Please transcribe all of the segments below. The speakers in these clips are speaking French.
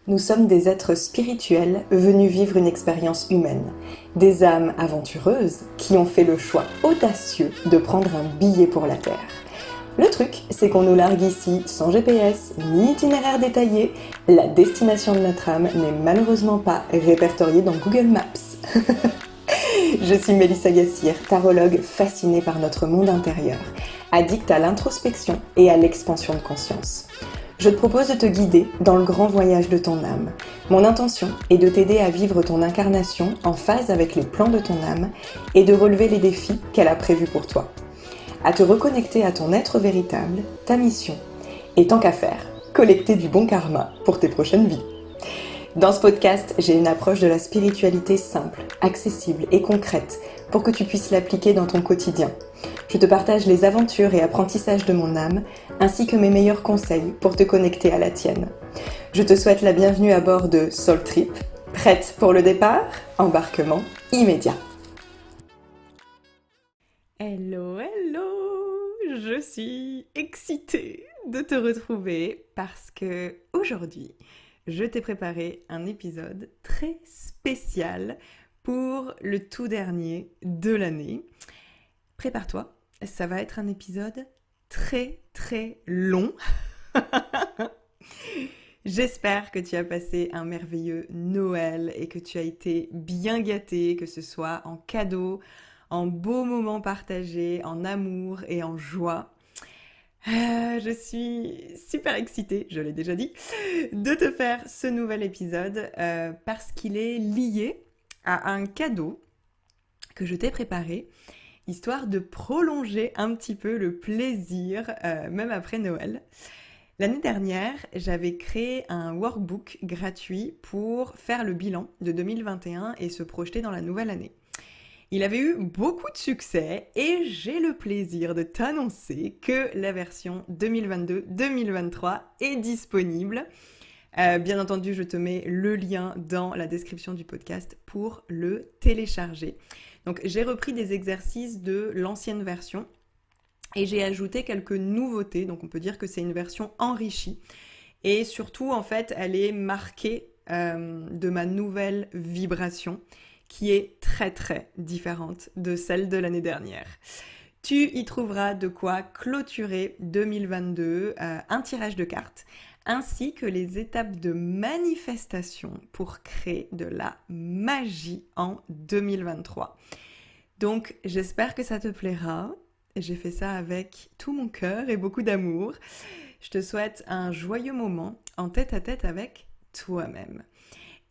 Nous sommes des êtres spirituels venus vivre une expérience humaine, des âmes aventureuses qui ont fait le choix audacieux de prendre un billet pour la Terre. Le truc, c'est qu'on nous largue ici sans GPS ni itinéraire détaillé, la destination de notre âme n'est malheureusement pas répertoriée dans Google Maps. Je suis Mélissa Gassir, tarologue fascinée par notre monde intérieur, addicte à l'introspection et à l'expansion de conscience. Je te propose de te guider dans le grand voyage de ton âme. Mon intention est de t'aider à vivre ton incarnation en phase avec les plans de ton âme et de relever les défis qu'elle a prévus pour toi. À te reconnecter à ton être véritable, ta mission, et tant qu'à faire, collecter du bon karma pour tes prochaines vies. Dans ce podcast, j'ai une approche de la spiritualité simple, accessible et concrète pour que tu puisses l'appliquer dans ton quotidien. Je te partage les aventures et apprentissages de mon âme, ainsi que mes meilleurs conseils pour te connecter à la tienne. Je te souhaite la bienvenue à bord de Soul Trip. Prête pour le départ? Embarquement immédiat. Hello, hello! Je suis excitée de te retrouver parce que aujourd'hui, je t'ai préparé un épisode très spécial pour le tout dernier de l'année. Prépare-toi, ça va être un épisode très long. J'espère que tu as passé un merveilleux Noël et que tu as été bien gâté, que ce soit en cadeaux, en beaux moments partagés, en amour et en joie. Je suis super excitée, je l'ai déjà dit, de te faire ce nouvel épisode parce qu'il est lié à un cadeau que je t'ai préparé, histoire de prolonger un petit peu le plaisir, même après Noël. L'année dernière, j'avais créé un workbook gratuit pour faire le bilan de 2021 et se projeter dans la nouvelle année. Il avait eu beaucoup de succès et j'ai le plaisir de t'annoncer que la version 2022-2023 est disponible. Bien entendu, je te mets le lien dans la description du podcast pour le télécharger. Donc, j'ai repris des exercices de l'ancienne version et j'ai ajouté quelques nouveautés. Donc, on peut dire que c'est une version enrichie. Et surtout, en fait, elle est marquée de ma nouvelle vibration qui est très différente de celle de l'année dernière. Tu y trouveras de quoi clôturer 2022, un tirage de cartes, ainsi que les étapes de manifestation pour créer de la magie en 2023. Donc, j'espère que ça te plaira. J'ai fait ça avec tout mon cœur et beaucoup d'amour. Je te souhaite un joyeux moment en tête-à-tête avec toi-même.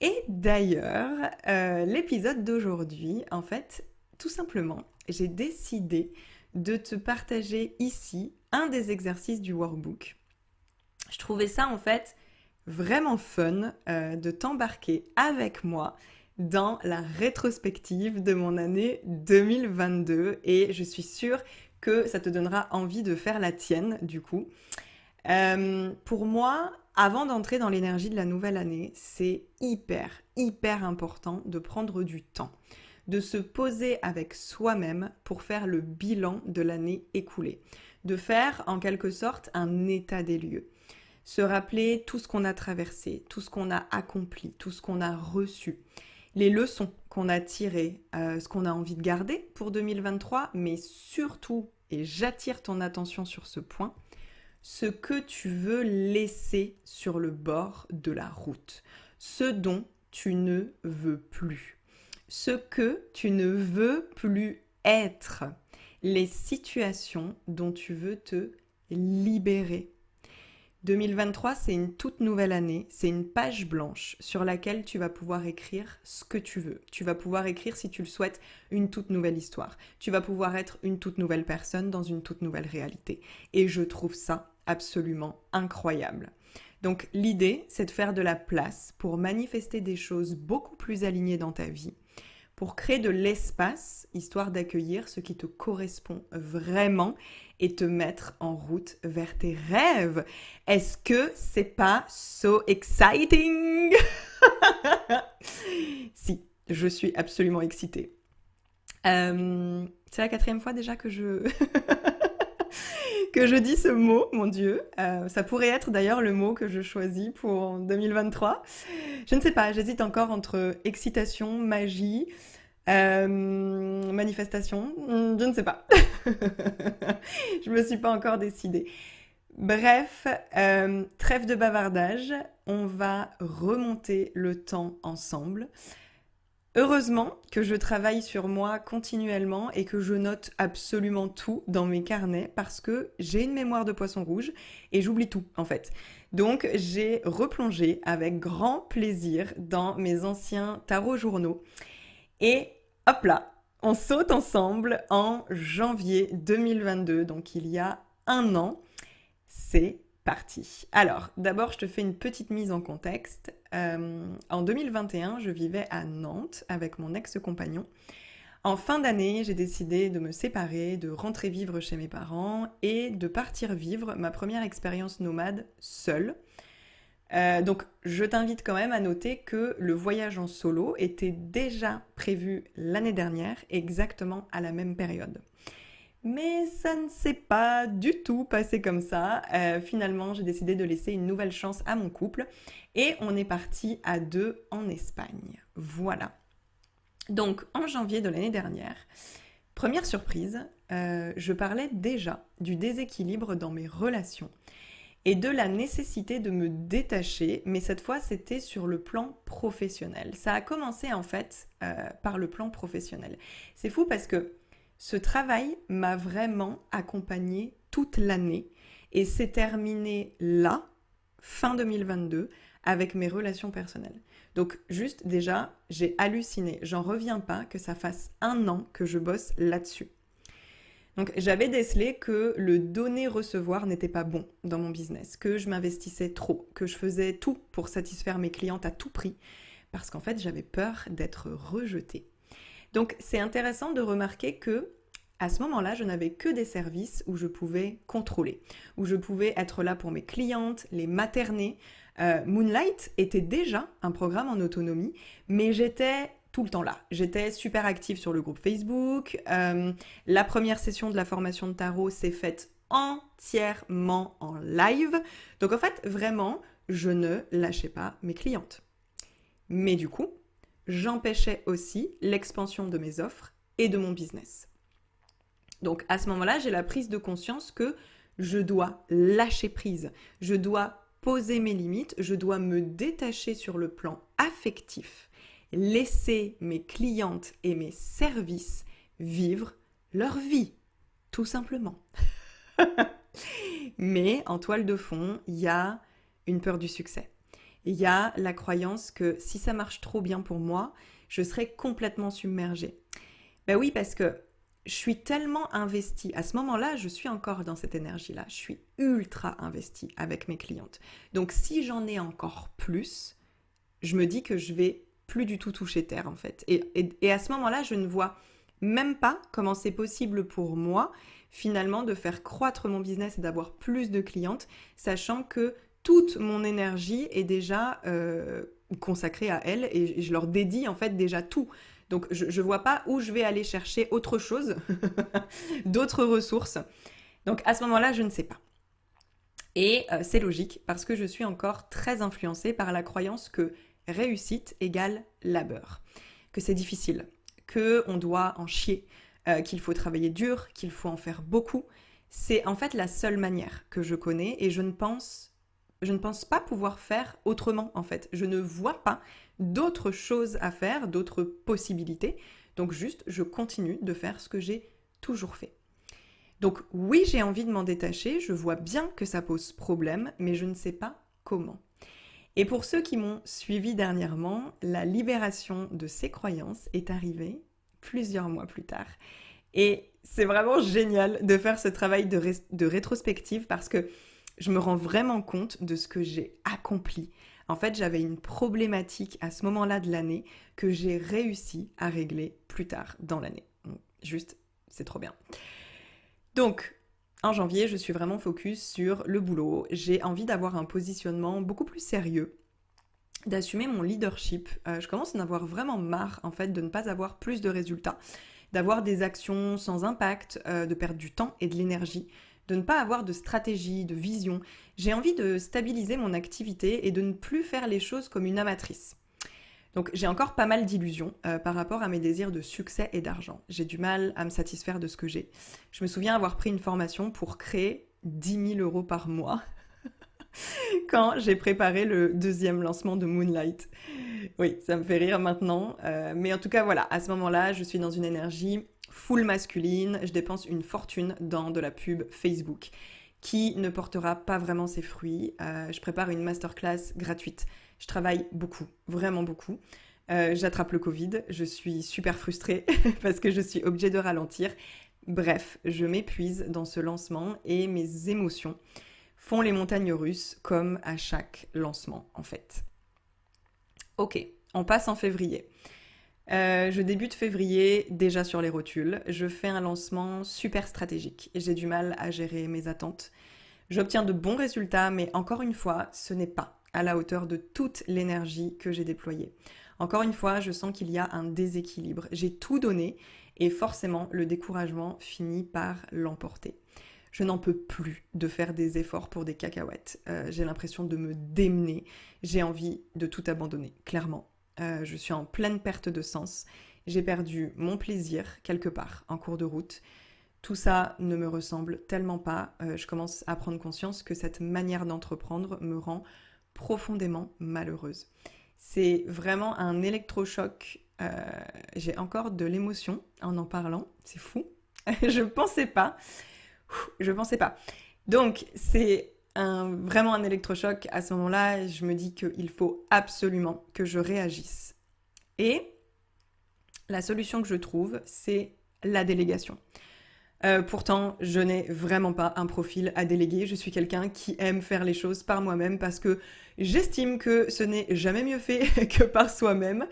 Et d'ailleurs, l'épisode d'aujourd'hui, en fait, tout simplement, j'ai décidé de te partager ici un des exercices du workbook. Je trouvais ça, en fait, vraiment fun de t'embarquer avec moi dans la rétrospective de mon année 2022 et je suis sûre que ça te donnera envie de faire la tienne, du coup. Pour moi, avant d'entrer dans l'énergie de la nouvelle année, c'est hyper important de prendre du temps, de se poser avec soi-même pour faire le bilan de l'année écoulée, de faire en quelque sorte un état des lieux, se rappeler tout ce qu'on a traversé, tout ce qu'on a accompli, tout ce qu'on a reçu, les leçons qu'on a tirées, ce qu'on a envie de garder pour 2023, mais surtout, et j'attire ton attention sur ce point, ce que tu veux laisser sur le bord de la route, ce dont tu ne veux plus, ce que tu ne veux plus être, les situations dont tu veux te libérer. 2023, c'est une toute nouvelle année, c'est une page blanche sur laquelle tu vas pouvoir écrire ce que tu veux. Tu vas pouvoir écrire, si tu le souhaites, une toute nouvelle histoire. Tu vas pouvoir être une toute nouvelle personne dans une toute nouvelle réalité. Et je trouve ça absolument incroyable. Donc l'idée, c'est de faire de la place pour manifester des choses beaucoup plus alignées dans ta vie, pour créer de l'espace, histoire d'accueillir ce qui te correspond vraiment et te mettre en route vers tes rêves. Est-ce que c'est pas so exciting? Si, je suis absolument excitée. C'est la 4e fois déjà que je que je dis ce mot, mon Dieu. Ça pourrait être d'ailleurs le mot que je choisis pour 2023. Je ne sais pas, j'hésite encore entre excitation, magie, manifestation, je ne sais pas. Je me suis pas encore décidée. Bref, trêve de bavardage, on va remonter le temps ensemble. Heureusement que je travaille sur moi continuellement et que je note absolument tout dans mes carnets parce que j'ai une mémoire de poisson rouge et j'oublie tout en fait. Donc j'ai replongé avec grand plaisir dans mes anciens tarots journaux et hop là, on saute ensemble en janvier 2022, donc il y a un an. C'est parti. Alors, d'abord, je te fais une petite mise en contexte. En 2021, je vivais à Nantes avec mon ex-compagnon. En fin d'année, j'ai décidé de me séparer, de rentrer vivre chez mes parents et de partir vivre ma première expérience nomade seule. Donc, je t'invite quand même à noter que le voyage en solo était déjà prévu l'année dernière, exactement à la même période. Mais ça ne s'est pas du tout passé comme ça. Finalement, j'ai décidé de laisser une nouvelle chance à mon couple et on est parti à deux en Espagne. Voilà. Donc, en janvier de l'année dernière, première surprise, je parlais déjà du déséquilibre dans mes relations et de la nécessité de me détacher, mais cette fois, c'était sur le plan professionnel. Ça a commencé en fait par le plan professionnel. C'est fou parce que ce travail m'a vraiment accompagnée toute l'année et s'est terminé là, fin 2022, avec mes relations personnelles. Donc juste déjà, j'ai halluciné. J'en reviens pas que ça fasse un an que je bosse là-dessus. Donc j'avais décelé que le donner-recevoir n'était pas bon dans mon business, que je m'investissais trop, que je faisais tout pour satisfaire mes clientes à tout prix, parce qu'en fait j'avais peur d'être rejetée. Donc c'est intéressant de remarquer que à ce moment-là, je n'avais que des services où je pouvais contrôler, où je pouvais être là pour mes clientes, les materner. Moonlight était déjà un programme en autonomie, mais j'étais tout le temps là. J'étais super active sur le groupe Facebook. La première session de la formation de tarot s'est faite entièrement en live. Donc en fait, vraiment, je ne lâchais pas mes clientes. Mais du coup, j'empêchais aussi l'expansion de mes offres et de mon business. Donc à ce moment-là, j'ai la prise de conscience que je dois lâcher prise, je dois poser mes limites, je dois me détacher sur le plan affectif, laisser mes clientes et mes services vivre leur vie, tout simplement. Mais en toile de fond, il y a une peur du succès. Il y a la croyance que si ça marche trop bien pour moi, je serai complètement submergée. Ben oui, parce que je suis tellement investie. À ce moment-là, je suis encore dans cette énergie-là. Je suis ultra investie avec mes clientes. Donc, si j'en ai encore plus, je me dis que je vais plus du tout toucher terre, en fait. Et à ce moment-là, je ne vois même pas comment c'est possible pour moi, finalement, de faire croître mon business et d'avoir plus de clientes, sachant que toute mon énergie est déjà consacrée à elles et je leur dédie, en fait, déjà tout. Donc, je ne vois pas où je vais aller chercher autre chose, d'autres ressources. Donc, à ce moment-là, je ne sais pas. Et c'est logique parce que je suis encore très influencée par la croyance que réussite égale labeur, que c'est difficile, qu'on doit en chier, qu'il faut travailler dur, qu'il faut en faire beaucoup. C'est en fait la seule manière que je connais et je ne pense pas pouvoir faire autrement en fait. Je ne vois pas d'autres choses à faire, d'autres possibilités. Donc juste, je continue de faire ce que j'ai toujours fait. Donc oui, j'ai envie de m'en détacher, je vois bien que ça pose problème, mais je ne sais pas comment. Et pour ceux qui m'ont suivi dernièrement, la libération de ces croyances est arrivée plusieurs mois plus tard. Et c'est vraiment génial de faire ce travail de rétrospective parce que je me rends vraiment compte de ce que j'ai accompli. En fait, j'avais une problématique à ce moment-là de l'année que j'ai réussi à régler plus tard dans l'année. Juste, c'est trop bien. Donc, en janvier, je suis vraiment focus sur le boulot. J'ai envie d'avoir un positionnement beaucoup plus sérieux, d'assumer mon leadership. Je commence à en avoir vraiment marre, en fait, de ne pas avoir plus de résultats, d'avoir des actions sans impact, de perdre du temps et de l'énergie. de ne pas avoir de stratégie, de vision. J'ai envie de stabiliser mon activité et de ne plus faire les choses comme une amatrice. Donc j'ai encore pas mal d'illusions par rapport à mes désirs de succès et d'argent. J'ai du mal à me satisfaire de ce que j'ai. Je me souviens avoir pris une formation pour créer 10 000 euros par mois quand j'ai préparé le deuxième lancement de Moonlight. Oui, ça me fait rire maintenant. Mais en tout cas, voilà, à ce moment-là, je suis dans une énergie full masculine. Je dépense une fortune dans de la pub Facebook qui ne portera pas vraiment ses fruits. Je prépare une masterclass gratuite. Je travaille beaucoup, vraiment beaucoup. J'attrape le Covid. Je suis super frustrée parce que je suis obligée de ralentir. Bref, je m'épuise dans ce lancement et mes émotions font les montagnes russes comme à chaque lancement en fait. Ok, on passe en février. Je débute février déjà sur les rotules. Je fais un lancement super stratégique. J'ai du mal à gérer mes attentes. J'obtiens de bons résultats, mais encore une fois, ce n'est pas à la hauteur de toute l'énergie que j'ai déployée. Encore une fois, je sens qu'il y a un déséquilibre. J'ai tout donné et forcément, le découragement finit par l'emporter. Je n'en peux plus de faire des efforts pour des cacahuètes. J'ai l'impression de me démener. J'ai envie de tout abandonner, clairement. Je suis en pleine perte de sens. J'ai perdu mon plaisir quelque part en cours de route. Tout ça ne me ressemble tellement pas. Je commence à prendre conscience que cette manière d'entreprendre me rend profondément malheureuse. C'est vraiment un électrochoc. J'ai encore de l'émotion en parlant. C'est fou. Je pensais pas. Je pensais pas. Donc, c'est vraiment un électrochoc. À ce moment-là, je me dis qu'il faut absolument que je réagisse. Et la solution que je trouve, c'est la délégation. Pourtant, je n'ai vraiment pas un profil à déléguer. Je suis quelqu'un qui aime faire les choses par moi-même parce que j'estime que ce n'est jamais mieux fait que par soi-même.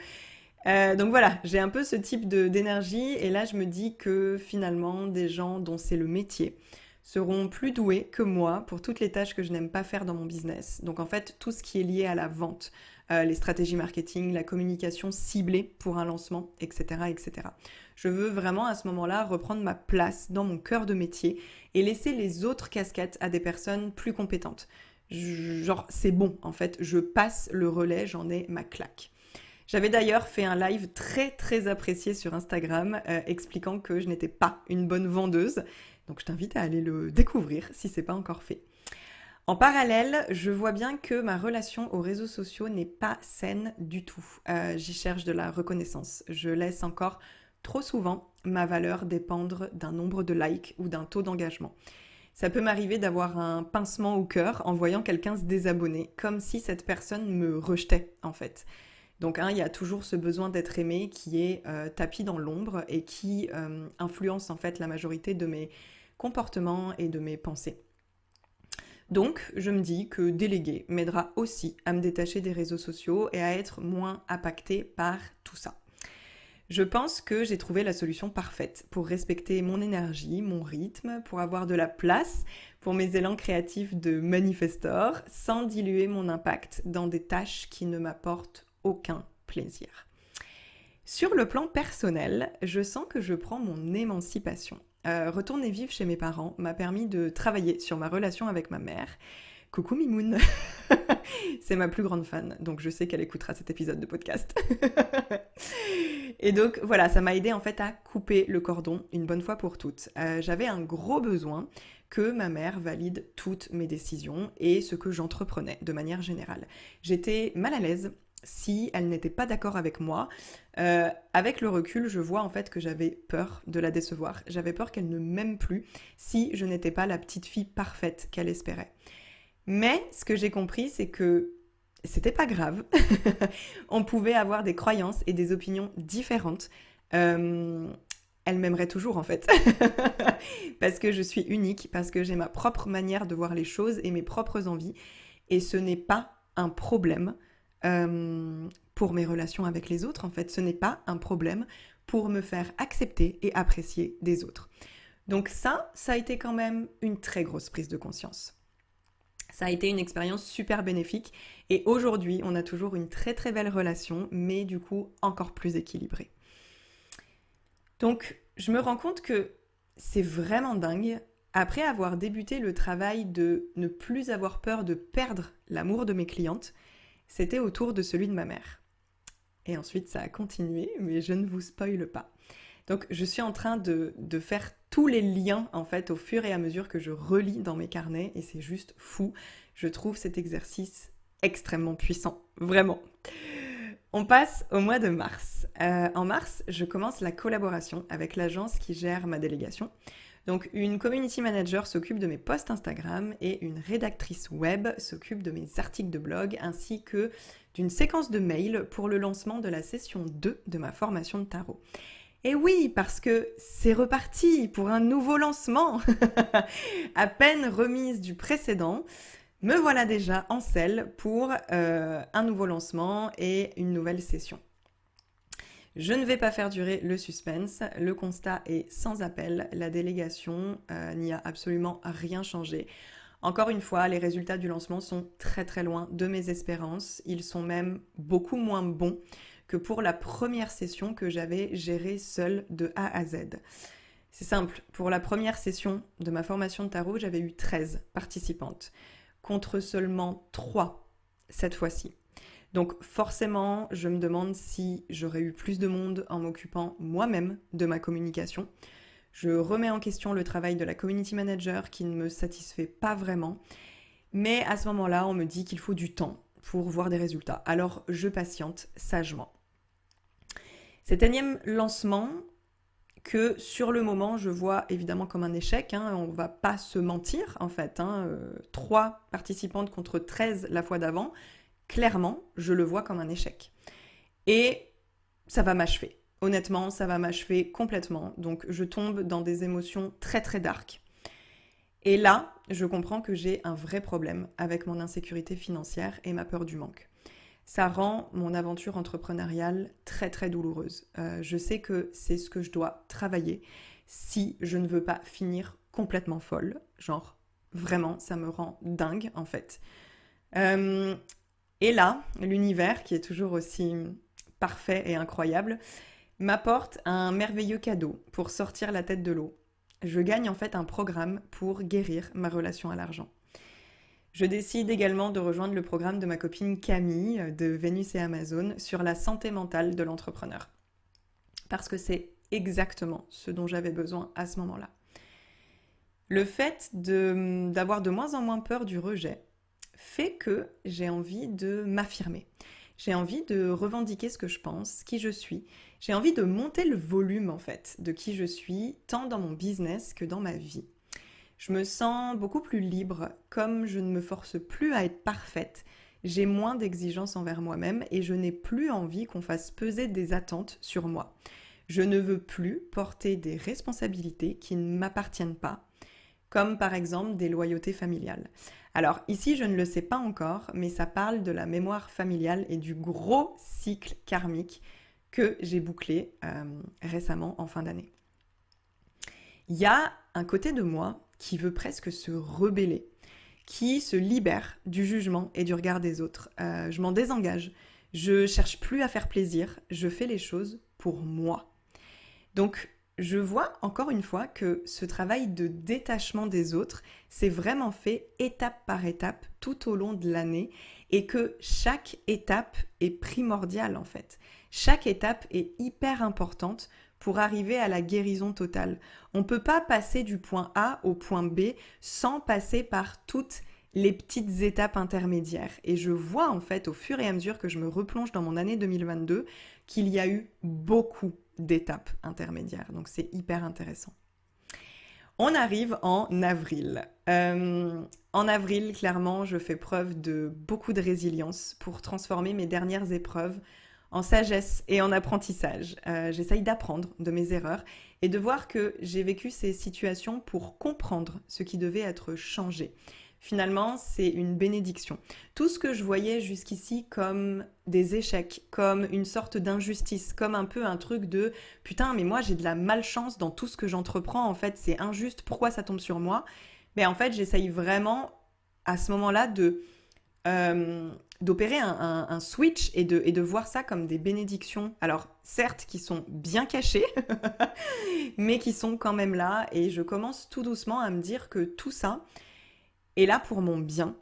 Donc voilà, j'ai un peu ce type d'énergie et là je me dis que finalement des gens dont c'est le métier seront plus doués que moi pour toutes les tâches que je n'aime pas faire dans mon business. Donc en fait, tout ce qui est lié à la vente, les stratégies marketing, la communication ciblée pour un lancement, etc., etc. Je veux vraiment à ce moment-là reprendre ma place dans mon cœur de métier et laisser les autres casquettes à des personnes plus compétentes. Genre, c'est bon en fait, je passe le relais, j'en ai ma claque. J'avais d'ailleurs fait un live très très apprécié sur Instagram expliquant que je n'étais pas une bonne vendeuse. Donc je t'invite à aller le découvrir si c'est pas encore fait. En parallèle, je vois bien que ma relation aux réseaux sociaux n'est pas saine du tout. J'y cherche de la reconnaissance. Je laisse encore trop souvent ma valeur dépendre d'un nombre de likes ou d'un taux d'engagement. Ça peut m'arriver d'avoir un pincement au cœur en voyant quelqu'un se désabonner, comme si cette personne me rejetait en fait. Donc il y a toujours ce besoin d'être aimé qui est tapis dans l'ombre et qui influence en fait la majorité de mes comportements et de mes pensées. Donc je me dis que déléguer m'aidera aussi à me détacher des réseaux sociaux et à être moins impactée par tout ça. Je pense que j'ai trouvé la solution parfaite pour respecter mon énergie, mon rythme, pour avoir de la place pour mes élans créatifs de manifestor sans diluer mon impact dans des tâches qui ne m'apportent aucun plaisir. Sur le plan personnel, je sens que je prends mon émancipation. Retourner vivre chez mes parents m'a permis de travailler sur ma relation avec ma mère. Coucou Mimoun. C'est ma plus grande fan, donc je sais qu'elle écoutera cet épisode de podcast. Et donc voilà, ça m'a aidé en fait à couper le cordon une bonne fois pour toutes. J'avais un gros besoin que ma mère valide toutes mes décisions et ce que j'entreprenais de manière générale. J'étais mal à l'aise si elle n'était pas d'accord avec moi. Avec le recul, je vois en fait que j'avais peur de la décevoir. J'avais peur qu'elle ne m'aime plus si je n'étais pas la petite fille parfaite qu'elle espérait. Mais ce que j'ai compris, c'est que c'était pas grave. On pouvait avoir des croyances et des opinions différentes. Elle m'aimerait toujours en fait. Parce que je suis unique, parce que j'ai ma propre manière de voir les choses et mes propres envies. Et ce n'est pas un problème pour mes relations avec les autres. En fait, ce n'est pas un problème pour me faire accepter et apprécier des autres. Donc ça a été quand même une très grosse prise de conscience. Ça a été une expérience super bénéfique et aujourd'hui, on a toujours une très très belle relation, mais du coup encore plus équilibrée. Donc, je me rends compte que c'est vraiment dingue après avoir débuté le travail de ne plus avoir peur de perdre l'amour de mes clientes, c'était au tour de celui de ma mère. Et ensuite, ça a continué, mais je ne vous spoile pas. Donc, je suis en train de faire tous les liens, en fait, au fur et à mesure que je relis dans mes carnets, et c'est juste fou. Je trouve cet exercice extrêmement puissant, vraiment. On passe au mois de mars. En mars, je commence la collaboration avec l'agence qui gère ma délégation. Donc, une community manager s'occupe de mes posts Instagram et une rédactrice web s'occupe de mes articles de blog ainsi que d'une séquence de mails pour le lancement de la session 2 de ma formation de tarot. Et oui, parce que c'est reparti pour un nouveau lancement. À peine remise du précédent, me voilà déjà en selle pour un nouveau lancement et une nouvelle session. Je ne vais pas faire durer le suspense, le constat est sans appel, la délégation n'y a absolument rien changé. Encore une fois, les résultats du lancement sont très très loin de mes espérances, ils sont même beaucoup moins bons que pour la première session que j'avais gérée seule de A à Z. C'est simple, pour la première session de ma formation de tarot, j'avais eu 13 participantes, contre seulement 3 cette fois-ci. Donc forcément, je me demande si j'aurais eu plus de monde en m'occupant moi-même de ma communication. Je remets en question le travail de la community manager qui ne me satisfait pas vraiment. Mais à ce moment-là, on me dit qu'il faut du temps pour voir des résultats. Alors je patiente sagement. Cet énième lancement que sur le moment, je vois évidemment comme un échec. On ne va pas se mentir en fait. 3 participantes contre 13 la fois d'avant. Clairement, je le vois comme un échec. Et ça va m'achever. Honnêtement, ça va m'achever complètement. Donc, je tombe dans des émotions très très dark. Et là, je comprends que j'ai un vrai problème avec mon insécurité financière et ma peur du manque. Ça rend mon aventure entrepreneuriale très très douloureuse. Je sais que c'est ce que je dois travailler si je ne veux pas finir complètement folle. Genre, vraiment, ça me rend dingue en fait. Et là, l'univers, qui est toujours aussi parfait et incroyable, m'apporte un merveilleux cadeau pour sortir la tête de l'eau. Je gagne en fait un programme pour guérir ma relation à l'argent. Je décide également de rejoindre le programme de ma copine Camille de Vénus et Amazon sur la santé mentale de l'entrepreneur. Parce que c'est exactement ce dont j'avais besoin à ce moment-là. Le fait d'avoir de moins en moins peur du rejet fait que j'ai envie de m'affirmer. J'ai envie de revendiquer ce que je pense, qui je suis. J'ai envie de monter le volume en fait de qui je suis, tant dans mon business que dans ma vie. Je me sens beaucoup plus libre, comme je ne me force plus à être parfaite. J'ai moins d'exigences envers moi-même et je n'ai plus envie qu'on fasse peser des attentes sur moi. Je ne veux plus porter des responsabilités qui ne m'appartiennent pas, comme par exemple des loyautés familiales. Alors ici, je ne le sais pas encore, mais ça parle de la mémoire familiale et du gros cycle karmique que j'ai bouclé récemment en fin d'année. Il y a un côté de moi qui veut presque se rebeller, qui se libère du jugement et du regard des autres. Je m'en désengage, je cherche plus à faire plaisir, je fais les choses pour moi. Donc, je vois encore une fois que ce travail de détachement des autres, c'est vraiment fait étape par étape tout au long de l'année et que chaque étape est primordiale en fait. Chaque étape est hyper importante pour arriver à la guérison totale. On ne peut pas passer du point A au point B sans passer par toutes les petites étapes intermédiaires. Et je vois en fait au fur et à mesure que je me replonge dans mon année 2022 qu'il y a eu beaucoup d'étapes intermédiaires. Donc c'est hyper intéressant. On arrive en avril. En avril, clairement, je fais preuve de beaucoup de résilience pour transformer mes dernières épreuves en sagesse et en apprentissage. J'essaye d'apprendre de mes erreurs et de voir que j'ai vécu ces situations pour comprendre ce qui devait être changé. Finalement, c'est une bénédiction. Tout ce que je voyais jusqu'ici comme des échecs, comme une sorte d'injustice, comme un peu un truc de « putain, mais moi j'ai de la malchance dans tout ce que j'entreprends, en fait c'est injuste, pourquoi ça tombe sur moi ?» Mais en fait, j'essaye vraiment à ce moment-là de d'opérer un switch et de voir ça comme des bénédictions. Alors certes, qui sont bien cachées, mais qui sont quand même là. Et je commence tout doucement à me dire que tout ça est là pour mon bien,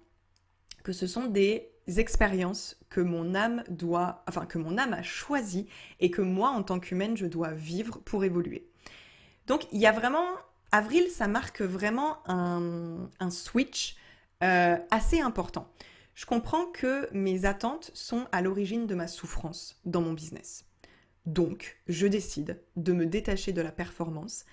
que ce sont des expériences que mon âme a choisies et que moi, en tant qu'humaine, je dois vivre pour évoluer. Donc il y a vraiment, avril, ça marque vraiment un switch assez important. Je comprends que mes attentes sont à l'origine de ma souffrance dans mon business. Donc, je décide de me détacher de la performance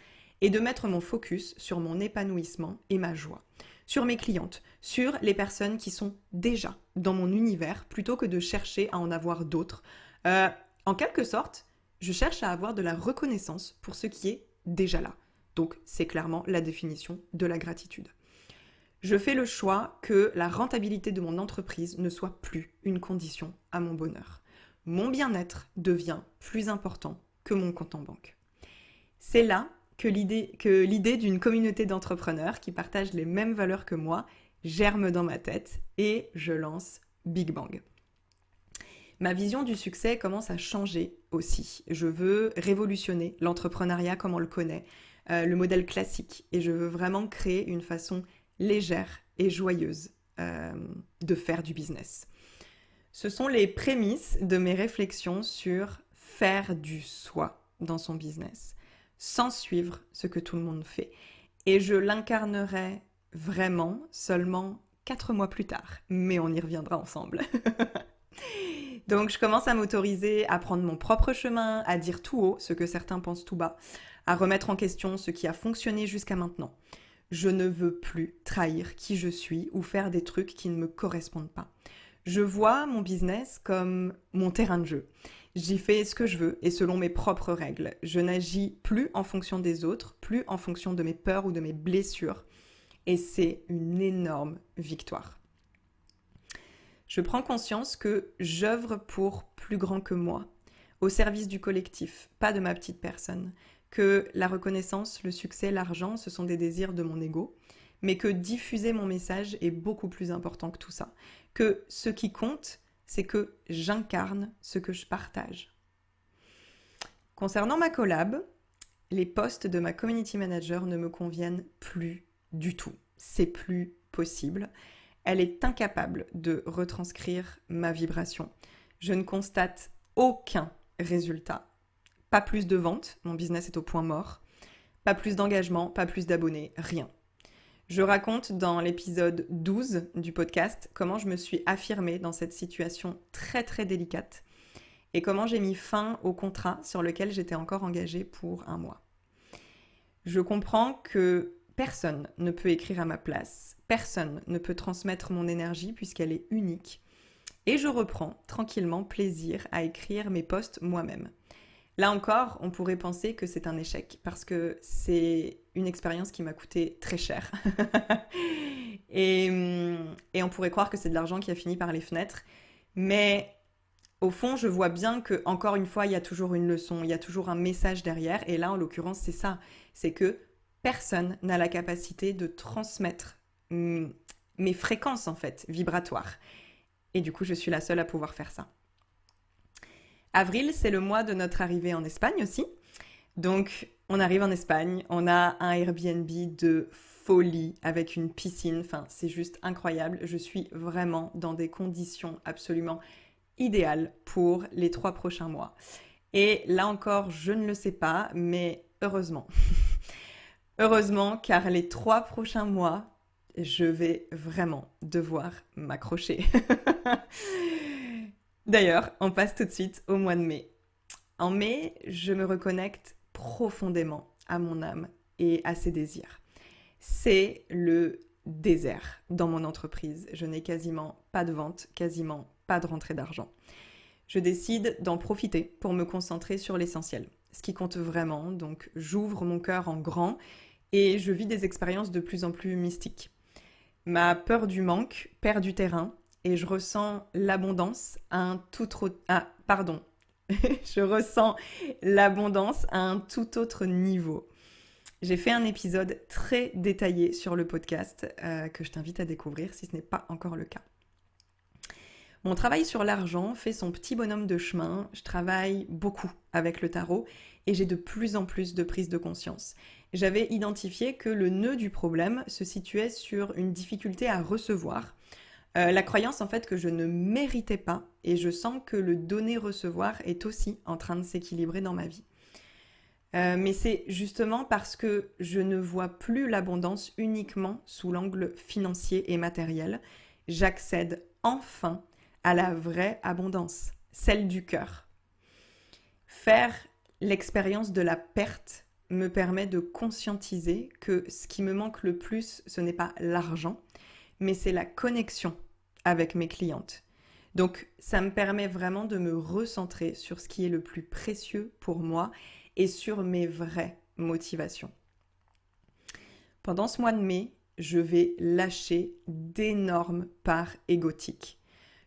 et de mettre mon focus sur mon épanouissement et ma joie, sur mes clientes, sur les personnes qui sont déjà dans mon univers, plutôt que de chercher à en avoir d'autres. En quelque sorte, je cherche à avoir de la reconnaissance pour ce qui est déjà là. Donc, c'est clairement la définition de la gratitude. Je fais le choix que la rentabilité de mon entreprise ne soit plus une condition à mon bonheur. Mon bien-être devient plus important que mon compte en banque. C'est là que l'idée d'une communauté d'entrepreneurs qui partagent les mêmes valeurs que moi germe dans ma tête et je lance Big Bang. Ma vision du succès commence à changer aussi. Je veux révolutionner l'entrepreneuriat comme on le connaît, le modèle classique, et je veux vraiment créer une façon légère et joyeuse de faire du business. Ce sont les prémices de mes réflexions sur faire du soi dans son business, sans suivre ce que tout le monde fait. Et je l'incarnerai vraiment seulement 4 mois plus tard, mais on y reviendra ensemble. Donc je commence à m'autoriser à prendre mon propre chemin, à dire tout haut ce que certains pensent tout bas, à remettre en question ce qui a fonctionné jusqu'à maintenant. Je ne veux plus trahir qui je suis ou faire des trucs qui ne me correspondent pas. Je vois mon business comme mon terrain de jeu. J'y fais ce que je veux et selon mes propres règles. Je n'agis plus en fonction des autres, plus en fonction de mes peurs ou de mes blessures. Et c'est une énorme victoire. Je prends conscience que j'œuvre pour plus grand que moi, au service du collectif, pas de ma petite personne. Que la reconnaissance, le succès, l'argent, ce sont des désirs de mon ego, mais que diffuser mon message est beaucoup plus important que tout ça. Que ce qui compte, c'est que j'incarne ce que je partage. Concernant ma collab, les postes de ma community manager ne me conviennent plus du tout. C'est plus possible. Elle est incapable de retranscrire ma vibration. Je ne constate aucun résultat. Pas plus de ventes, mon business est au point mort. Pas plus d'engagement, pas plus d'abonnés, rien. Je raconte dans l'épisode 12 du podcast comment je me suis affirmée dans cette situation très très délicate et comment j'ai mis fin au contrat sur lequel j'étais encore engagée pour 1 mois. Je comprends que personne ne peut écrire à ma place, personne ne peut transmettre mon énergie puisqu'elle est unique et je reprends tranquillement plaisir à écrire mes posts moi-même. Là encore, on pourrait penser que c'est un échec parce que c'est une expérience qui m'a coûté très cher. et on pourrait croire que c'est de l'argent qui a fini par les fenêtres. Mais au fond, je vois bien que, encore une fois, il y a toujours une leçon, il y a toujours un message derrière. Et là, en l'occurrence, c'est ça. C'est que personne n'a la capacité de transmettre mes fréquences, en fait, vibratoires. Et du coup, je suis la seule à pouvoir faire ça. Avril, c'est le mois de notre arrivée en Espagne aussi. Donc, on arrive en Espagne, on a un Airbnb de folie avec une piscine. Enfin, c'est juste incroyable. Je suis vraiment dans des conditions absolument idéales pour les 3 prochains mois. Et là encore, je ne le sais pas, mais heureusement. Heureusement, car les 3 prochains mois, je vais vraiment devoir m'accrocher. D'ailleurs, on passe tout de suite au mois de mai. En mai, je me reconnecte profondément à mon âme et à ses désirs. C'est le désert dans mon entreprise. Je n'ai quasiment pas de vente, quasiment pas de rentrée d'argent. Je décide d'en profiter pour me concentrer sur l'essentiel, ce qui compte vraiment. Donc, j'ouvre mon cœur en grand et je vis des expériences de plus en plus mystiques. Ma peur du manque perd du terrain et je ressens l'abondance à un tout autre... je ressens l'abondance à un tout autre niveau. J'ai fait un épisode très détaillé sur le podcast que je t'invite à découvrir si ce n'est pas encore le cas. Mon travail sur l'argent fait son petit bonhomme de chemin. Je travaille beaucoup avec le tarot et j'ai de plus en plus de prise de conscience. J'avais identifié que le nœud du problème se situait sur une difficulté à recevoir. La croyance en fait que je ne méritais pas et je sens que le donner-recevoir est aussi en train de s'équilibrer dans ma vie. Mais c'est justement parce que je ne vois plus l'abondance uniquement sous l'angle financier et matériel. J'accède enfin à la vraie abondance, celle du cœur. Faire l'expérience de la perte me permet de conscientiser que ce qui me manque le plus, ce n'est pas l'argent, mais c'est la connexion avec mes clientes. Donc ça me permet vraiment de me recentrer sur ce qui est le plus précieux pour moi et sur mes vraies motivations. Pendant ce mois de mai, je vais lâcher d'énormes parts égotiques.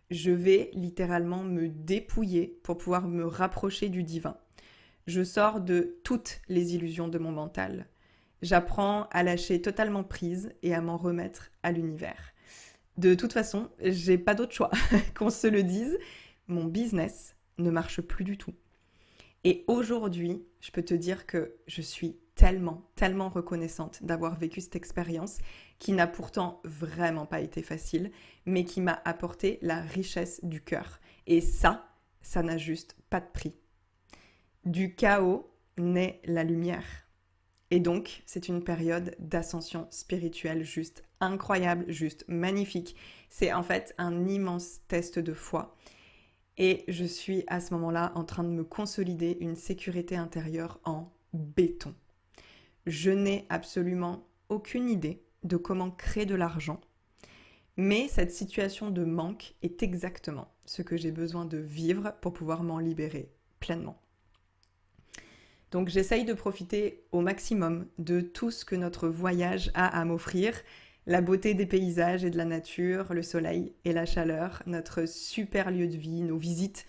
Je vais littéralement me dépouiller pour pouvoir me rapprocher du divin. Je sors de toutes les illusions de mon mental. J'apprends à lâcher totalement prise et à m'en remettre à l'univers. De toute façon, j'ai pas d'autre choix. Qu'on se le dise, mon business ne marche plus du tout. Et aujourd'hui, je peux te dire que je suis tellement reconnaissante d'avoir vécu cette expérience qui n'a pourtant vraiment pas été facile, mais qui m'a apporté la richesse du cœur. Et ça n'a juste pas de prix. Du chaos naît la lumière. Et donc, c'est une période d'ascension spirituelle juste incroyable, juste magnifique. C'est en fait un immense test de foi. Et je suis à ce moment-là en train de me consolider une sécurité intérieure en béton. Je n'ai absolument aucune idée de comment créer de l'argent, mais cette situation de manque est exactement ce que j'ai besoin de vivre pour pouvoir m'en libérer pleinement. Donc j'essaye de profiter au maximum de tout ce que notre voyage a à m'offrir, la beauté des paysages et de la nature, le soleil et la chaleur, notre super lieu de vie, nos visites.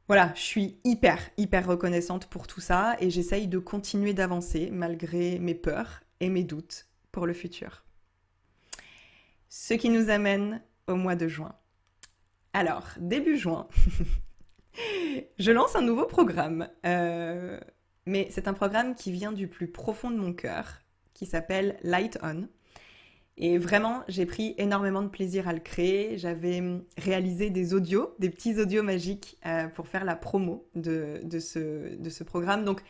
Voilà, je suis hyper reconnaissante pour tout ça et j'essaye de continuer d'avancer malgré mes peurs et mes doutes pour le futur. Ce qui nous amène au mois de juin. Alors, début juin, je lance un nouveau programme. Mais c'est un programme qui vient du plus profond de mon cœur, qui s'appelle Light On. Et vraiment, j'ai pris énormément de plaisir à le créer. J'avais réalisé des audios, des petits audios magiques pour faire la promo de ce programme. Donc,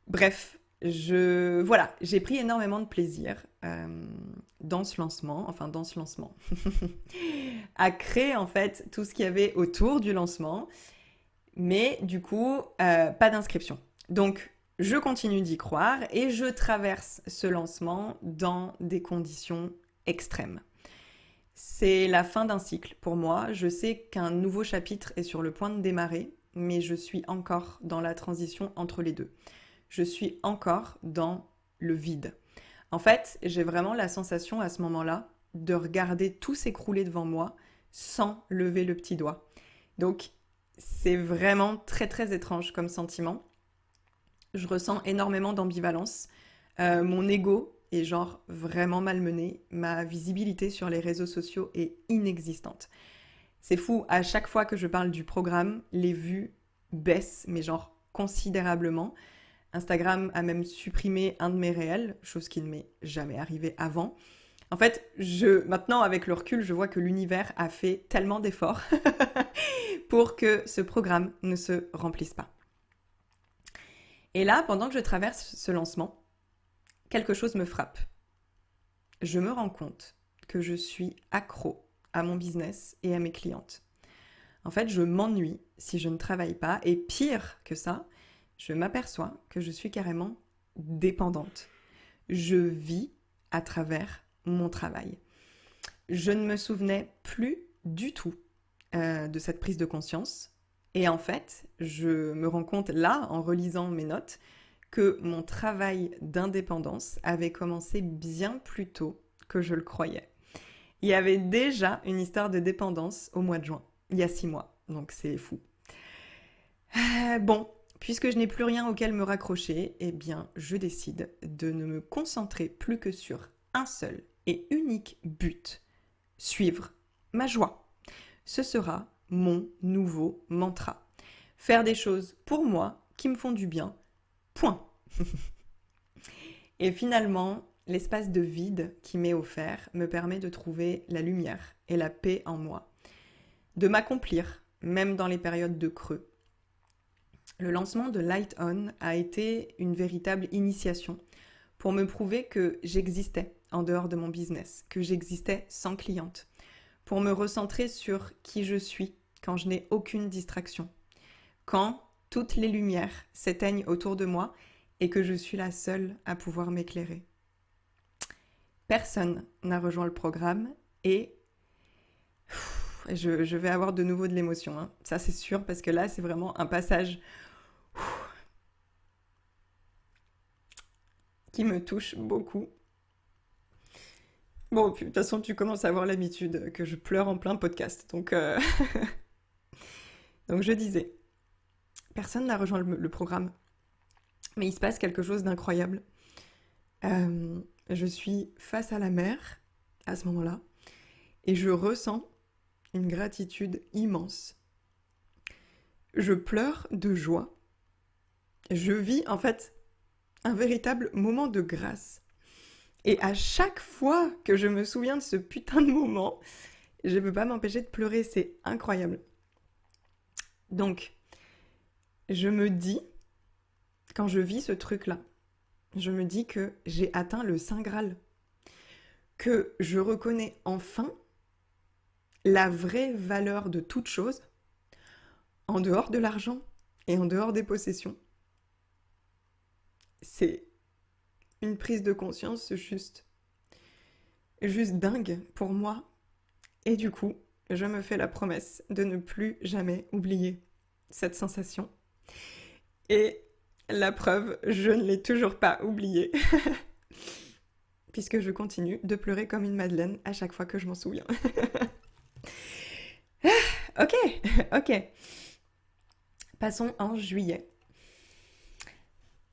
bref, j'ai pris énormément de plaisir dans ce lancement, à créer en fait tout ce qu'il y avait autour du lancement. Mais du coup, pas d'inscription. Donc, je continue d'y croire et je traverse ce lancement dans des conditions extrêmes. C'est la fin d'un cycle pour moi. Je sais qu'un nouveau chapitre est sur le point de démarrer, mais je suis encore dans la transition entre les deux. Je suis encore dans le vide. En fait, j'ai vraiment la sensation à ce moment-là de regarder tout s'écrouler devant moi sans lever le petit doigt. Donc, c'est vraiment très étrange comme sentiment. Je ressens énormément d'ambivalence. Mon ego est genre vraiment malmené. Ma visibilité sur les réseaux sociaux est inexistante. C'est fou, à chaque fois que je parle du programme, les vues baissent, mais genre considérablement. Instagram a même supprimé un de mes réels, chose qui ne m'est jamais arrivée avant. En fait, maintenant avec le recul, je vois que l'univers a fait tellement d'efforts pour que ce programme ne se remplisse pas. Et là, pendant que je traverse ce lancement, quelque chose me frappe. Je me rends compte que je suis accro à mon business et à mes clientes. En fait, je m'ennuie si je ne travaille pas et pire que ça, je m'aperçois que je suis carrément dépendante. Je vis à travers mon travail. Je ne me souvenais plus du tout de cette prise de conscience. Et en fait, je me rends compte là, en relisant mes notes, que mon travail d'indépendance avait commencé bien plus tôt que je le croyais. Il y avait déjà une histoire de dépendance au mois de juin, il y a 6 mois, donc c'est fou. Bon, puisque je n'ai plus rien auquel me raccrocher, eh bien, je décide de ne me concentrer plus que sur un seul et unique but, suivre ma joie. ce sera mon nouveau mantra. Faire des choses pour moi qui me font du bien. Point. Et finalement, l'espace de vide qui m'est offert me permet de trouver la lumière et la paix en moi, de m'accomplir, même dans les périodes de creux. Le lancement de Light On a été une véritable initiation pour me prouver que j'existais en dehors de mon business, que j'existais sans cliente, pour me recentrer sur qui je suis quand je n'ai aucune distraction, quand toutes les lumières s'éteignent autour de moi et que je suis la seule à pouvoir m'éclairer. Personne n'a rejoint le programme et je vais avoir de nouveau de l'émotion, hein. Ça c'est sûr, parce que là c'est vraiment un passage qui me touche beaucoup. Bon, puis, de toute façon tu commences à avoir l'habitude que je pleure en plein podcast, donc je disais, personne n'a rejoint le programme, mais il se passe quelque chose d'incroyable. Je suis face à la mer à ce moment-là et je ressens une gratitude immense. Je pleure de joie. Je vis en fait un véritable moment de grâce. Et à chaque fois que je me souviens de ce putain de moment, je ne peux pas m'empêcher de pleurer, c'est incroyable. Donc, je me dis, quand je vis ce truc-là, je me dis que j'ai atteint le Saint Graal, que je reconnais enfin la vraie valeur de toute chose, en dehors de l'argent et en dehors des possessions. C'est une prise de conscience juste dingue pour moi. Et du coup, je me fais la promesse de ne plus jamais oublier cette sensation. Et la preuve, je ne l'ai toujours pas oubliée. Puisque je continue de pleurer comme une madeleine à chaque fois que je m'en souviens. Ok. Passons en juillet.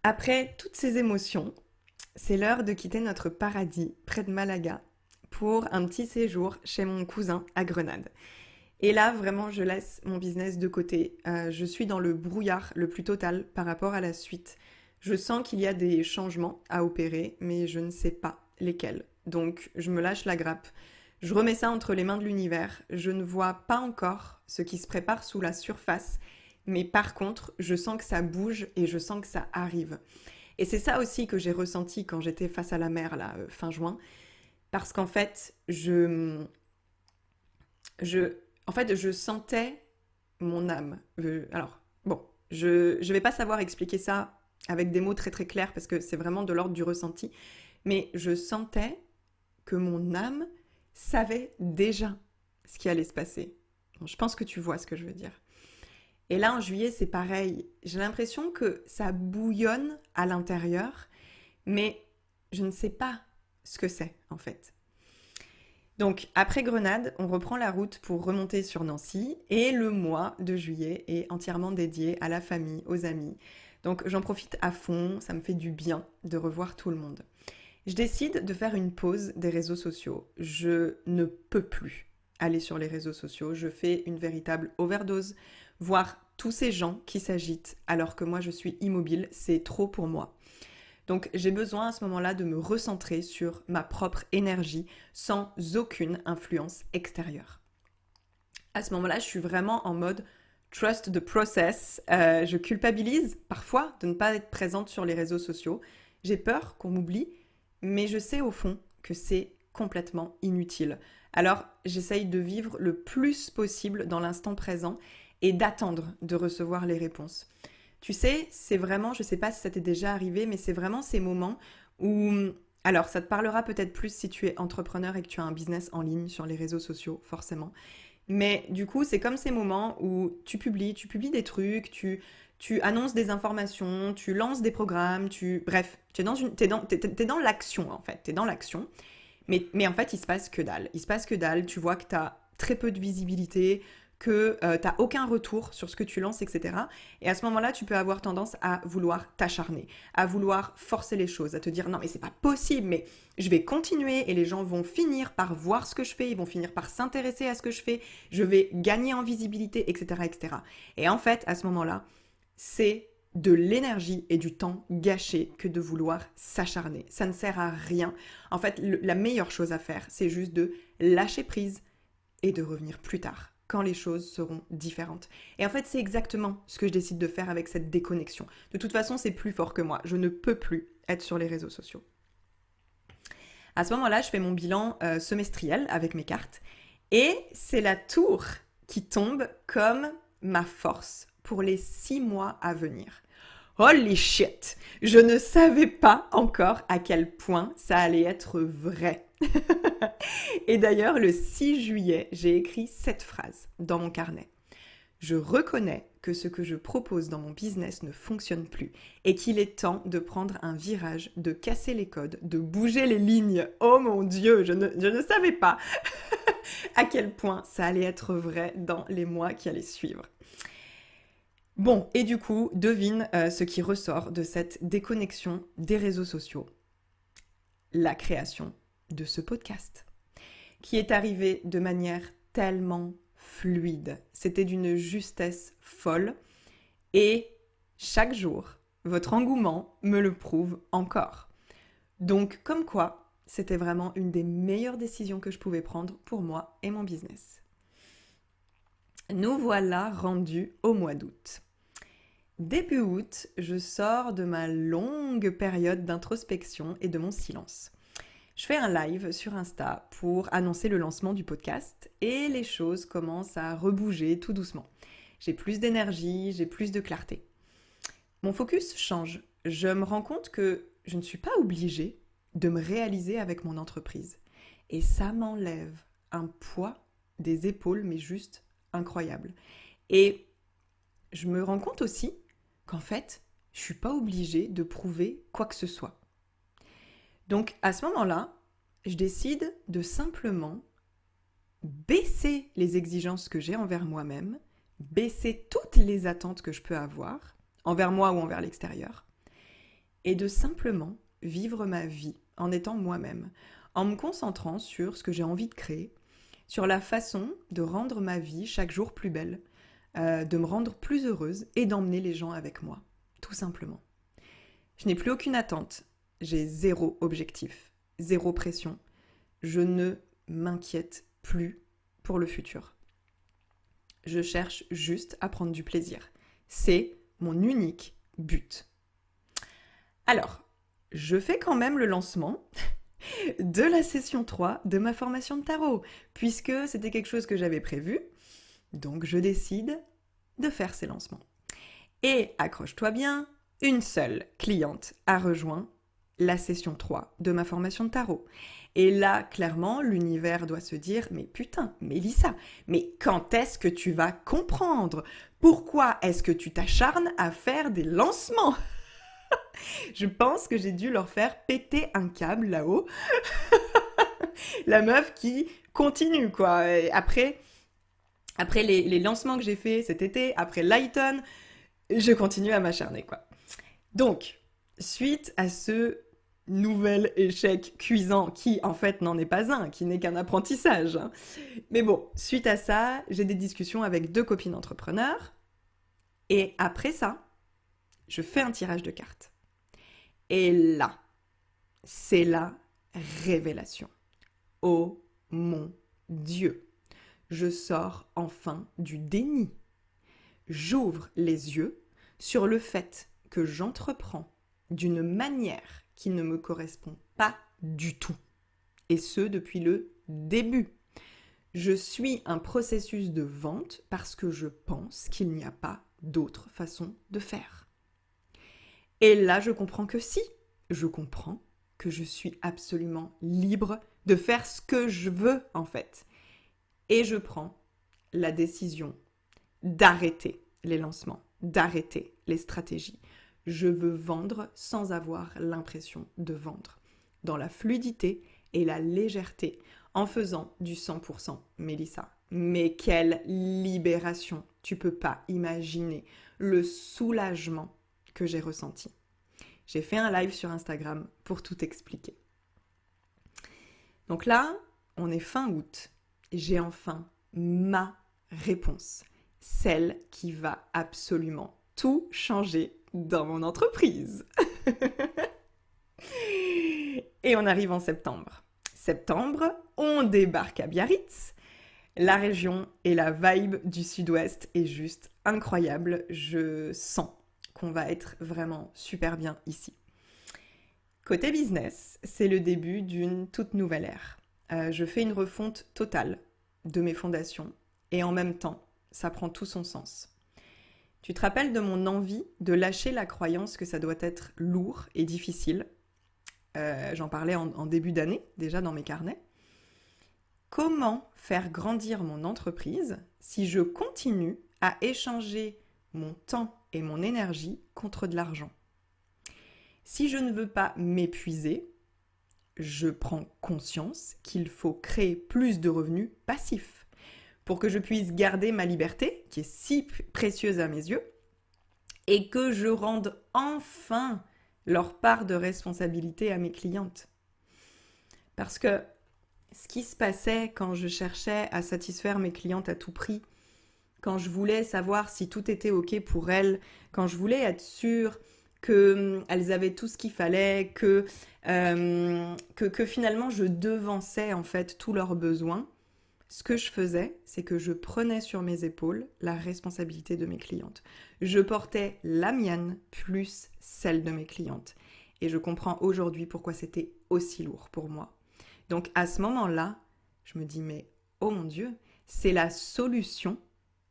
Après toutes ces émotions, c'est l'heure de quitter notre paradis près de Malaga pour un petit séjour chez mon cousin à Grenade. Et là, vraiment, je laisse mon business de côté. Je suis dans le brouillard le plus total par rapport à la suite. Je sens qu'il y a des changements à opérer, mais je ne sais pas lesquels. Donc, je me lâche la grappe. Je remets ça entre les mains de l'univers. Je ne vois pas encore ce qui se prépare sous la surface, mais par contre, je sens que ça bouge et je sens que ça arrive. Et c'est ça aussi que j'ai ressenti quand j'étais face à la mer, là, fin juin. Parce qu'en fait, je sentais mon âme. Alors, bon, je vais pas savoir expliquer ça avec des mots très très clairs parce que c'est vraiment de l'ordre du ressenti. Mais je sentais que mon âme savait déjà ce qui allait se passer. Bon, je pense que tu vois ce que je veux dire. Et là, en juillet, c'est pareil. J'ai l'impression que ça bouillonne à l'intérieur, mais je ne sais pas ce que c'est, en fait. Donc, après Grenade, on reprend la route pour remonter sur Nancy, et le mois de juillet est entièrement dédié à la famille, aux amis. Donc, j'en profite à fond, ça me fait du bien de revoir tout le monde. Je décide de faire une pause des réseaux sociaux. Je ne peux plus aller sur les réseaux sociaux. Je fais une véritable overdose. Voir tous ces gens qui s'agitent alors que moi je suis immobile, c'est trop pour moi. Donc j'ai besoin à ce moment-là de me recentrer sur ma propre énergie sans aucune influence extérieure. À ce moment-là, je suis vraiment en mode trust the process. Je culpabilise parfois de ne pas être présente sur les réseaux sociaux. J'ai peur qu'on m'oublie, mais je sais au fond que c'est complètement inutile. Alors j'essaye de vivre le plus possible dans l'instant présent et d'attendre de recevoir les réponses. Tu sais, c'est vraiment, je ne sais pas si ça t'est déjà arrivé, mais c'est vraiment ces moments où... Alors, ça te parlera peut-être plus si tu es entrepreneur et que tu as un business en ligne sur les réseaux sociaux, forcément. Mais du coup, c'est comme ces moments où tu publies des trucs, tu annonces des informations, tu lances des programmes, bref, t'es dans l'action, en fait. T'es dans l'action. Mais en fait, il se passe que dalle. Tu vois que tu as très peu de visibilité, que tu n'as aucun retour sur ce que tu lances, etc. Et à ce moment-là, tu peux avoir tendance à vouloir t'acharner, à vouloir forcer les choses, à te dire non mais c'est pas possible, mais je vais continuer et les gens vont finir par voir ce que je fais, ils vont finir par s'intéresser à ce que je fais, je vais gagner en visibilité, etc. etc. Et en fait, à ce moment-là, c'est de l'énergie et du temps gâché que de vouloir s'acharner. Ça ne sert à rien. En fait, la meilleure chose à faire, c'est juste de lâcher prise et de revenir plus tard, quand les choses seront différentes. Et en fait, c'est exactement ce que je décide de faire avec cette déconnexion. De toute façon, c'est plus fort que moi. Je ne peux plus être sur les réseaux sociaux. À ce moment-là, je fais mon bilan semestriel avec mes cartes. Et c'est la tour qui tombe comme ma force pour les 6 mois à venir. Holy shit! Je ne savais pas encore à quel point ça allait être vrai. Et d'ailleurs, le 6 juillet, j'ai écrit cette phrase dans mon carnet. Je reconnais que ce que je propose dans mon business ne fonctionne plus et qu'il est temps de prendre un virage, de casser les codes, de bouger les lignes. Oh mon Dieu, je ne savais pas à quel point ça allait être vrai dans les mois qui allaient suivre. Bon, et du coup, devine ce qui ressort de cette déconnexion des réseaux sociaux. La création de ce podcast, qui est arrivé de manière tellement fluide. C'était d'une justesse folle. Et chaque jour, votre engouement me le prouve encore. Donc, comme quoi, c'était vraiment une des meilleures décisions que je pouvais prendre pour moi et mon business. Nous voilà rendus au mois d'août. Début août, je sors de ma longue période d'introspection et de mon silence. Je fais un live sur Insta pour annoncer le lancement du podcast et les choses commencent à rebouger tout doucement. J'ai plus d'énergie, j'ai plus de clarté. Mon focus change. Je me rends compte que je ne suis pas obligée de me réaliser avec mon entreprise. Et ça m'enlève un poids des épaules, mais juste incroyable. Et je me rends compte aussi qu'en fait, je ne suis pas obligée de prouver quoi que ce soit. Donc, à ce moment-là, je décide de simplement baisser les exigences que j'ai envers moi-même, baisser toutes les attentes que je peux avoir, envers moi ou envers l'extérieur, et de simplement vivre ma vie en étant moi-même, en me concentrant sur ce que j'ai envie de créer, sur la façon de rendre ma vie chaque jour plus belle, de me rendre plus heureuse et d'emmener les gens avec moi, tout simplement. Je n'ai plus aucune attente, j'ai zéro objectif, zéro pression. Je ne m'inquiète plus pour le futur. Je cherche juste à prendre du plaisir. C'est mon unique but. Alors, je fais quand même le lancement de la session 3 de ma formation de tarot, puisque c'était quelque chose que j'avais prévu. Donc, je décide de faire ces lancements. Et accroche-toi bien, une seule cliente a rejoint la session 3 de ma formation de tarot. Et là, clairement, l'univers doit se dire « Mais putain, Mélissa, mais quand est-ce que tu vas comprendre? Pourquoi est-ce que tu t'acharnes à faire des lancements ?» Je pense que j'ai dû leur faire péter un câble là-haut. La meuf qui continue, quoi. Et après les lancements que j'ai faits cet été, après Lighton, je continue à m'acharner, quoi. Donc, suite à ce nouvel échec cuisant, qui en fait n'en est pas un, qui n'est qu'un apprentissage. Mais bon, suite à ça, j'ai des discussions avec 2 copines entrepreneurs. Et après ça, je fais un tirage de cartes. Et là, c'est la révélation. Oh mon Dieu! Je sors enfin du déni. J'ouvre les yeux sur le fait que j'entreprends d'une manière qui ne me correspond pas du tout. Et ce, depuis le début. Je suis un processus de vente parce que je pense qu'il n'y a pas d'autre façon de faire. Et là, je comprends que si, je comprends que je suis absolument libre de faire ce que je veux, en fait. Et je prends la décision d'arrêter les lancements, d'arrêter les stratégies. Je veux vendre sans avoir l'impression de vendre, dans la fluidité et la légèreté, en faisant du 100% Mélissa. Mais quelle libération! Tu peux pas imaginer le soulagement que j'ai ressenti. J'ai fait un live sur Instagram pour tout expliquer. Donc là, on est fin août. J'ai enfin ma réponse. Celle qui va absolument tout changer dans mon entreprise. Et on arrive en septembre. Septembre, on débarque à Biarritz. La région et la vibe du sud-ouest est juste incroyable. Je sens qu'on va être vraiment super bien ici. Côté business, c'est le début d'une toute nouvelle ère. Je fais une refonte totale de mes fondations et en même temps, ça prend tout son sens. Tu te rappelles de mon envie de lâcher la croyance que ça doit être lourd et difficile. J'en parlais en début d'année, déjà dans mes carnets. Comment faire grandir mon entreprise si je continue à échanger mon temps et mon énergie contre de l'argent? Si je ne veux pas m'épuiser, je prends conscience qu'il faut créer plus de revenus passifs pour que je puisse garder ma liberté, qui est si précieuse à mes yeux, et que je rende enfin leur part de responsabilité à mes clientes. Parce que ce qui se passait quand je cherchais à satisfaire mes clientes à tout prix, quand je voulais savoir si tout était OK pour elles, quand je voulais être sûre qu'elles avaient tout ce qu'il fallait, que finalement je devançais en fait tous leurs besoins, ce que je faisais, c'est que je prenais sur mes épaules la responsabilité de mes clientes. Je portais la mienne plus celle de mes clientes. Et je comprends aujourd'hui pourquoi c'était aussi lourd pour moi. Donc à ce moment-là, je me dis, mais oh mon Dieu, c'est la solution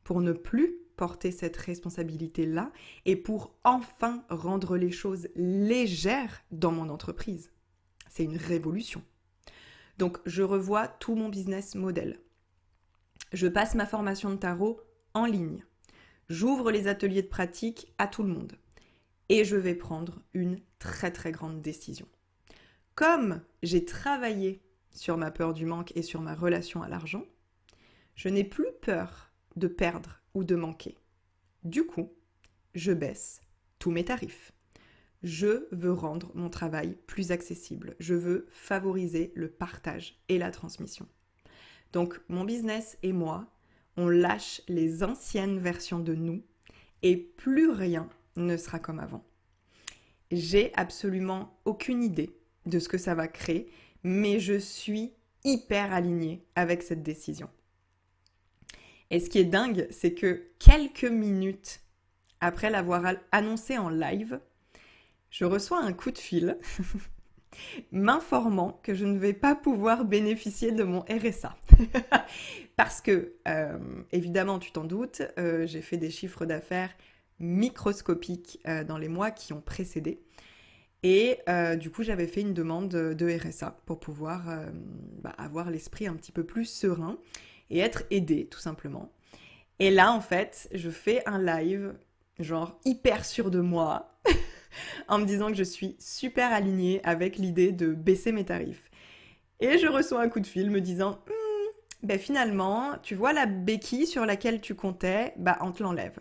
pour ne plus porter cette responsabilité-là et pour enfin rendre les choses légères dans mon entreprise. C'est une révolution. Donc je revois tout mon business model. Je passe ma formation de tarot en ligne. J'ouvre les ateliers de pratique à tout le monde. Et je vais prendre une très très grande décision. Comme j'ai travaillé sur ma peur du manque et sur ma relation à l'argent, je n'ai plus peur de perdre ou de manquer. Du coup, je baisse tous mes tarifs. Je veux rendre mon travail plus accessible. Je veux favoriser le partage et la transmission. Donc, mon business et moi, on lâche les anciennes versions de nous et plus rien ne sera comme avant. J'ai absolument aucune idée de ce que ça va créer, mais je suis hyper alignée avec cette décision. Et ce qui est dingue, c'est que quelques minutes après l'avoir annoncé en live, je reçois un coup de fil m'informant que je ne vais pas pouvoir bénéficier de mon RSA. Parce que, évidemment, tu t'en doutes, j'ai fait des chiffres d'affaires microscopiques dans les mois qui ont précédé. Et du coup, j'avais fait une demande de RSA pour pouvoir avoir l'esprit un petit peu plus serein et être aidée, tout simplement. Et là, en fait, je fais un live, genre hyper sûre de moi, en me disant que je suis super alignée avec l'idée de baisser mes tarifs. Et je reçois un coup de fil me disant finalement, tu vois la béquille sur laquelle tu comptais, on te l'enlève.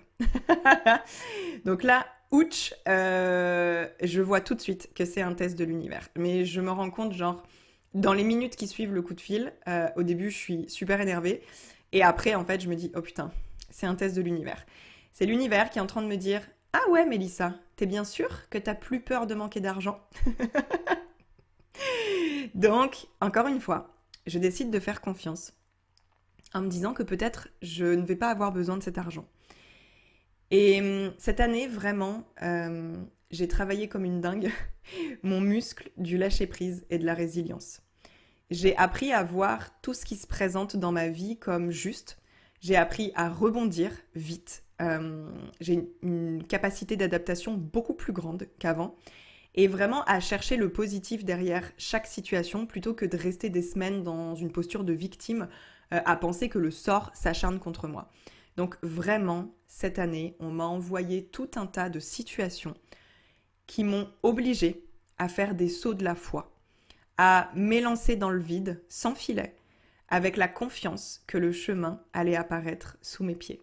Donc là, ouch, je vois tout de suite que c'est un test de l'univers. Mais je me rends compte, genre, dans les minutes qui suivent le coup de fil, au début, je suis super énervée. Et après, en fait, je me dis, oh putain, c'est un test de l'univers. C'est l'univers qui est en train de me dire, ah ouais, Mélissa, t'es bien sûre que t'as plus peur de manquer d'argent? Donc, encore une fois, je décide de faire confiance en me disant que peut-être je ne vais pas avoir besoin de cet argent. Et cette année, vraiment, j'ai travaillé comme une dingue mon muscle du lâcher-prise et de la résilience. J'ai appris à voir tout ce qui se présente dans ma vie comme juste. J'ai appris à rebondir vite. J'ai une capacité d'adaptation beaucoup plus grande qu'avant. Et vraiment à chercher le positif derrière chaque situation plutôt que de rester des semaines dans une posture de victime à penser que le sort s'acharne contre moi. Donc vraiment, cette année, on m'a envoyé tout un tas de situations qui m'ont obligée à faire des sauts de la foi, à m'élancer dans le vide, sans filet, avec la confiance que le chemin allait apparaître sous mes pieds.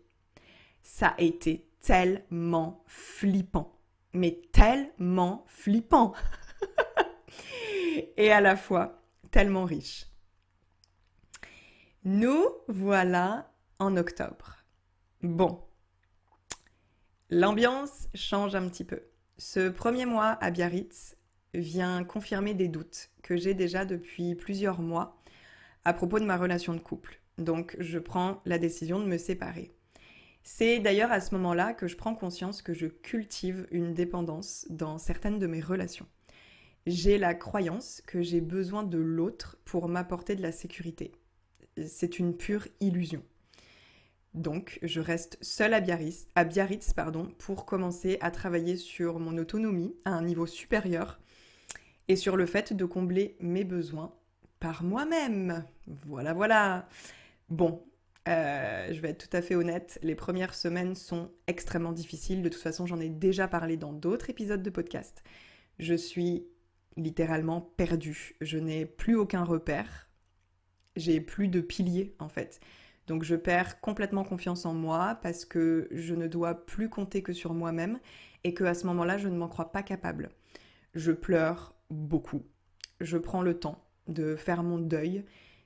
Ça a été tellement flippant, mais tellement flippant et à la fois tellement riche. Nous voilà en octobre. Bon, l'ambiance change un petit peu. Ce premier mois à Biarritz vient confirmer des doutes que j'ai déjà depuis plusieurs mois à propos de ma relation de couple. Donc je prends la décision de me séparer. C'est d'ailleurs à ce moment-là que je prends conscience que je cultive une dépendance dans certaines de mes relations. J'ai la croyance que j'ai besoin de l'autre pour m'apporter de la sécurité. C'est une pure illusion. Donc, je reste seule à Biarritz, pour commencer à travailler sur mon autonomie à un niveau supérieur et sur le fait de combler mes besoins par moi-même. Voilà. Bon, je vais être tout à fait honnête, les premières semaines sont extrêmement difficiles. De toute façon, j'en ai déjà parlé dans d'autres épisodes de podcast. Je suis littéralement perdue. Je n'ai plus aucun repère. J'ai plus de piliers, en fait. Donc je perds complètement confiance en moi parce que je ne dois plus compter que sur moi-même et qu'à ce moment-là, je ne m'en crois pas capable. Je pleure beaucoup. Je prends le temps de faire mon deuil.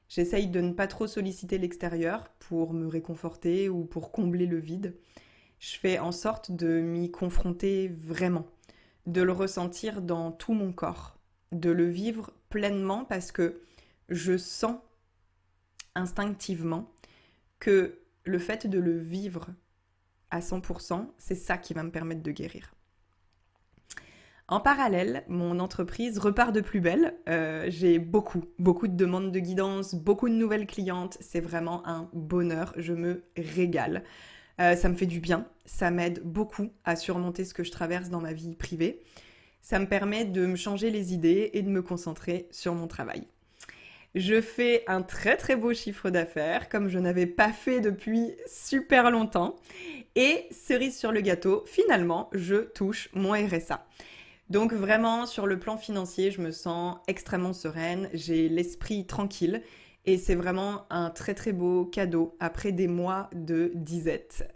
J'essaye de ne pas trop solliciter l'extérieur pour me réconforter ou pour combler le vide. Je fais en sorte de m'y confronter vraiment, de le ressentir dans tout mon corps, de le vivre pleinement parce que je sens instinctivement que le fait de le vivre à 100%, c'est ça qui va me permettre de guérir. En parallèle, mon entreprise repart de plus belle. J'ai beaucoup de demandes de guidance, beaucoup de nouvelles clientes. C'est vraiment un bonheur, je me régale. Ça me fait du bien, ça m'aide beaucoup à surmonter ce que je traverse dans ma vie privée. Ça me permet de me changer les idées et de me concentrer sur mon travail. Je fais un très beau chiffre d'affaires, comme je n'avais pas fait depuis super longtemps. Et cerise sur le gâteau, finalement, je touche mon RSA. Donc vraiment, sur le plan financier, je me sens extrêmement sereine, j'ai l'esprit tranquille. Et c'est vraiment un très beau cadeau après des mois de disette.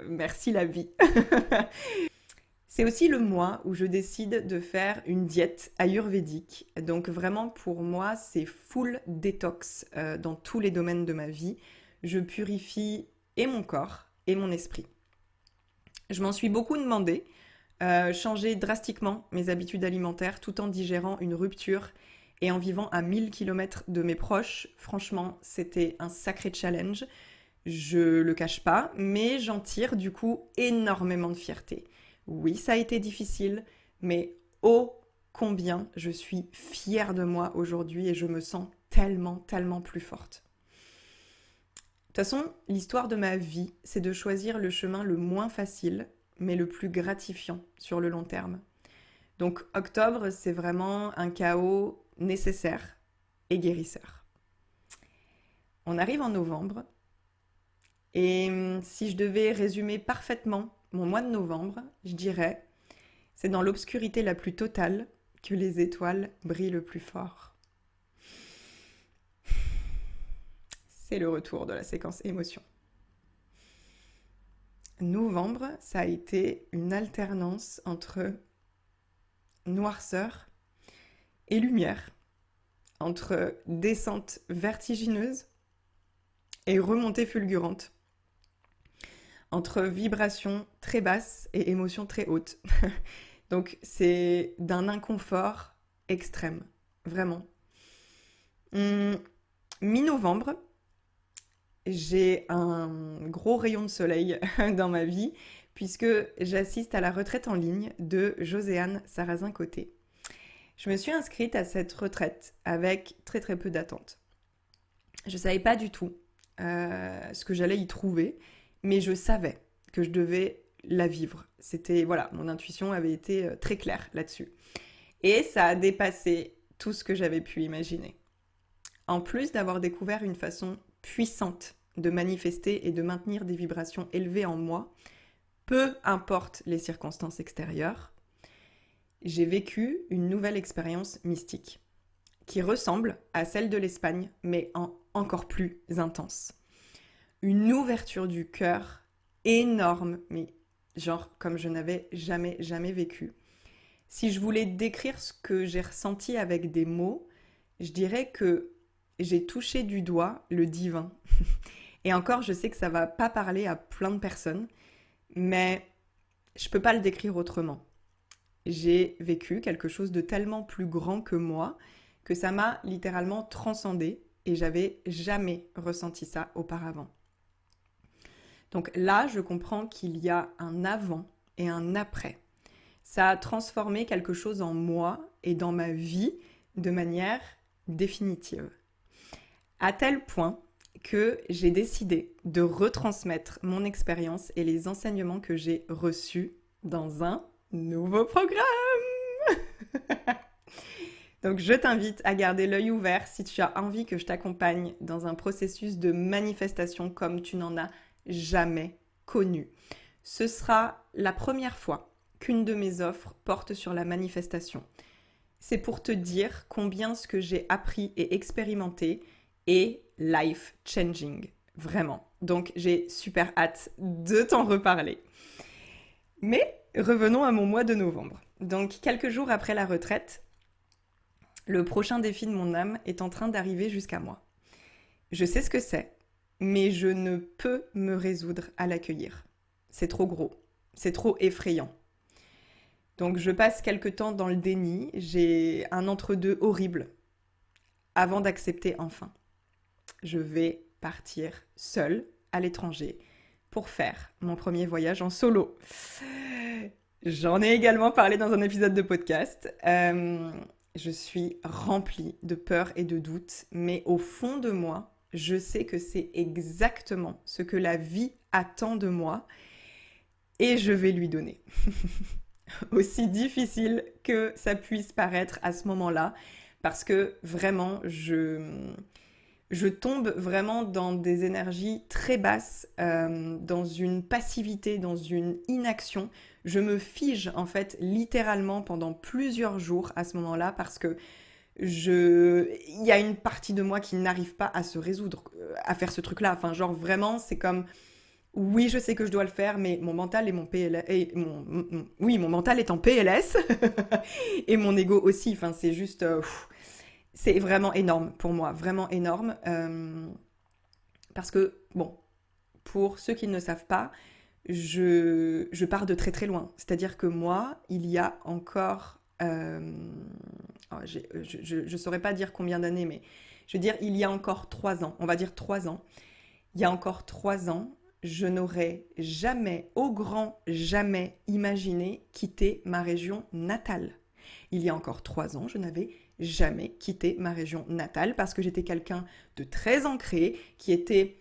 Merci la vie. C'est aussi le mois où je décide de faire une diète ayurvédique. Donc vraiment pour moi, c'est full détox dans tous les domaines de ma vie. Je purifie et mon corps et mon esprit. Je m'en suis beaucoup demandé, changer drastiquement mes habitudes alimentaires tout en digérant une rupture et en vivant à 1000 km de mes proches. Franchement, c'était un sacré challenge. Je le cache pas, mais j'en tire du coup énormément de fierté. Oui, ça a été difficile, mais ô combien je suis fière de moi aujourd'hui et je me sens tellement plus forte. De toute façon, l'histoire de ma vie, c'est de choisir le chemin le moins facile, mais le plus gratifiant sur le long terme. Donc octobre, c'est vraiment un chaos nécessaire et guérisseur. On arrive en novembre, et si je devais résumer parfaitement mon mois de novembre, je dirais, c'est dans l'obscurité la plus totale que les étoiles brillent le plus fort. C'est le retour de la séquence émotion. Novembre, ça a été une alternance entre noirceur et lumière, entre descente vertigineuse et remontée fulgurante, entre vibrations très basses et émotions très hautes. Donc c'est d'un inconfort extrême, vraiment. Mi-novembre, j'ai un gros rayon de soleil dans ma vie puisque j'assiste à la retraite en ligne de Joséanne Sarrazin-Côté. Je me suis inscrite à cette retraite avec très peu d'attente. Je ne savais pas du tout ce que j'allais y trouver, mais je savais que je devais la vivre. C'était, voilà, mon intuition avait été très claire là-dessus. Et ça a dépassé tout ce que j'avais pu imaginer. En plus d'avoir découvert une façon puissante de manifester et de maintenir des vibrations élevées en moi, peu importe les circonstances extérieures, j'ai vécu une nouvelle expérience mystique qui ressemble à celle de l'Espagne, mais en encore plus intense. Une ouverture du cœur énorme, mais genre comme je n'avais jamais vécu. Si je voulais décrire ce que j'ai ressenti avec des mots, je dirais que j'ai touché du doigt le divin. Et encore, je sais que ça va pas parler à plein de personnes, mais je peux pas le décrire autrement. J'ai vécu quelque chose de tellement plus grand que moi que ça m'a littéralement transcendée et j'avais jamais ressenti ça auparavant. Donc là, je comprends qu'il y a un avant et un après. Ça a transformé quelque chose en moi et dans ma vie de manière définitive. À tel point que j'ai décidé de retransmettre mon expérience et les enseignements que j'ai reçus dans un nouveau programme. Donc je t'invite à garder l'œil ouvert si tu as envie que je t'accompagne dans un processus de manifestation comme tu n'en as jamais connu. Ce sera la première fois qu'une de mes offres porte sur la manifestation. C'est pour te dire combien ce que j'ai appris et expérimenté est life-changing, vraiment. Donc j'ai super hâte de t'en reparler. Mais revenons à mon mois de novembre. Donc quelques jours après la retraite, le prochain défi de mon âme est en train d'arriver jusqu'à moi. Je sais ce que c'est, mais je ne peux me résoudre à l'accueillir. C'est trop gros, c'est trop effrayant. Donc je passe quelques temps dans le déni, j'ai un entre-deux horrible avant d'accepter enfin. Je vais partir seule à l'étranger pour faire mon premier voyage en solo. J'en ai également parlé dans un épisode de podcast. Je suis remplie de peur et de doute, mais au fond de moi, je sais que c'est exactement ce que la vie attend de moi et je vais lui donner. Aussi difficile que ça puisse paraître à ce moment-là, parce que vraiment, je tombe vraiment dans des énergies très basses, dans une passivité, dans une inaction. Je me fige en fait littéralement pendant plusieurs jours à ce moment-là parce que il y a une partie de moi qui n'arrive pas à se résoudre, à faire ce truc-là. Enfin, genre vraiment, c'est comme, oui, je sais que je dois le faire, mais mon mental et mon PLS, oui, mon mental est en PLS et mon ego aussi. Enfin, c'est juste, c'est vraiment énorme pour moi, vraiment énorme. Parce que, bon, pour ceux qui ne le savent pas, je pars de très très loin. C'est-à-dire que moi, il y a encore... je ne saurais pas dire combien d'années, mais je veux dire, il y a encore 3 ans, on va dire 3 ans, il y a encore 3 ans, je n'aurais jamais, au grand jamais, imaginé quitter ma région natale. Il y a encore 3 ans, je n'avais jamais quitté ma région natale parce que j'étais quelqu'un de très ancré, qui était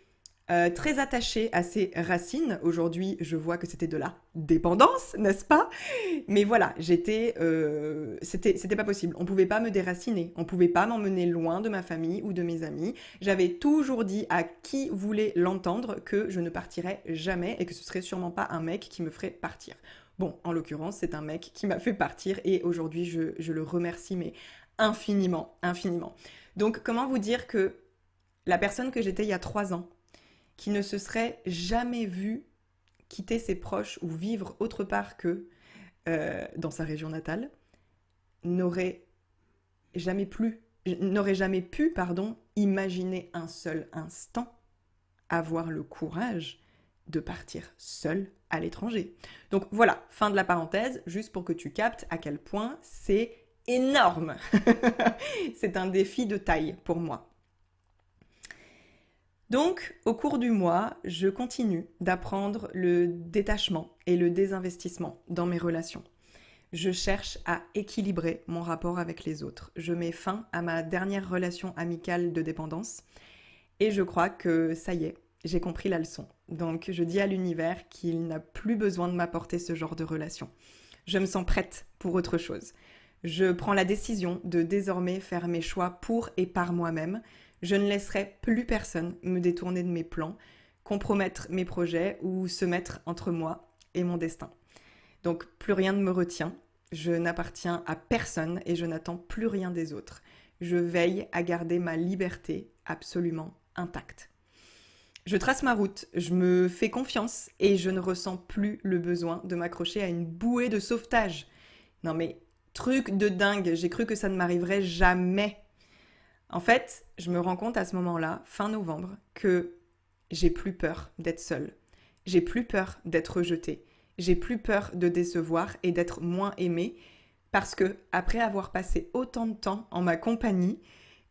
très attaché à ses racines. Aujourd'hui, je vois que c'était de la dépendance, n'est-ce pas? Mais voilà, c'était pas possible. On pouvait pas me déraciner. On pouvait pas m'emmener loin de ma famille ou de mes amis. J'avais toujours dit à qui voulait l'entendre que je ne partirais jamais et que ce serait sûrement pas un mec qui me ferait partir. Bon, en l'occurrence, c'est un mec qui m'a fait partir et aujourd'hui, je le remercie, mais infiniment, infiniment. Donc, comment vous dire que la personne que j'étais il y a 3 ans, qui ne se serait jamais vue quitter ses proches ou vivre autre part que dans sa région natale, n'aurait jamais pu, imaginer un seul instant avoir le courage de partir seule à l'étranger. Donc voilà, fin de la parenthèse, juste pour que tu captes à quel point c'est énorme. C'est un défi de taille pour moi. Donc, au cours du mois, je continue d'apprendre le détachement et le désinvestissement dans mes relations. Je cherche à équilibrer mon rapport avec les autres. Je mets fin à ma dernière relation amicale de dépendance et je crois que ça y est, j'ai compris la leçon. Donc, je dis à l'univers qu'il n'a plus besoin de m'apporter ce genre de relation. Je me sens prête pour autre chose. Je prends la décision de désormais faire mes choix pour et par moi-même. Je ne laisserai plus personne me détourner de mes plans, compromettre mes projets ou se mettre entre moi et mon destin. Donc plus rien ne me retient, je n'appartiens à personne et je n'attends plus rien des autres. Je veille à garder ma liberté absolument intacte. Je trace ma route, je me fais confiance et je ne ressens plus le besoin de m'accrocher à une bouée de sauvetage. Non mais, truc de dingue, j'ai cru que ça ne m'arriverait jamais. En fait, je me rends compte à ce moment-là, fin novembre, que j'ai plus peur d'être seule. J'ai plus peur d'être rejetée. J'ai plus peur de décevoir et d'être moins aimée parce que, après avoir passé autant de temps en ma compagnie,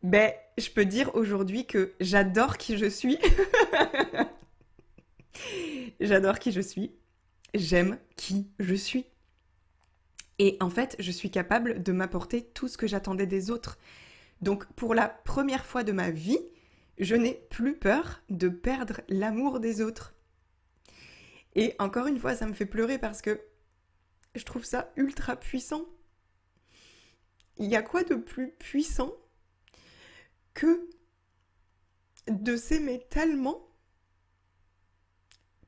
je peux dire aujourd'hui que j'adore qui je suis. J'adore qui je suis. J'aime qui je suis. Et en fait, je suis capable de m'apporter tout ce que j'attendais des autres. Donc, pour la première fois de ma vie, je n'ai plus peur de perdre l'amour des autres. Et encore une fois, ça me fait pleurer parce que je trouve ça ultra puissant. Il y a quoi de plus puissant que de s'aimer tellement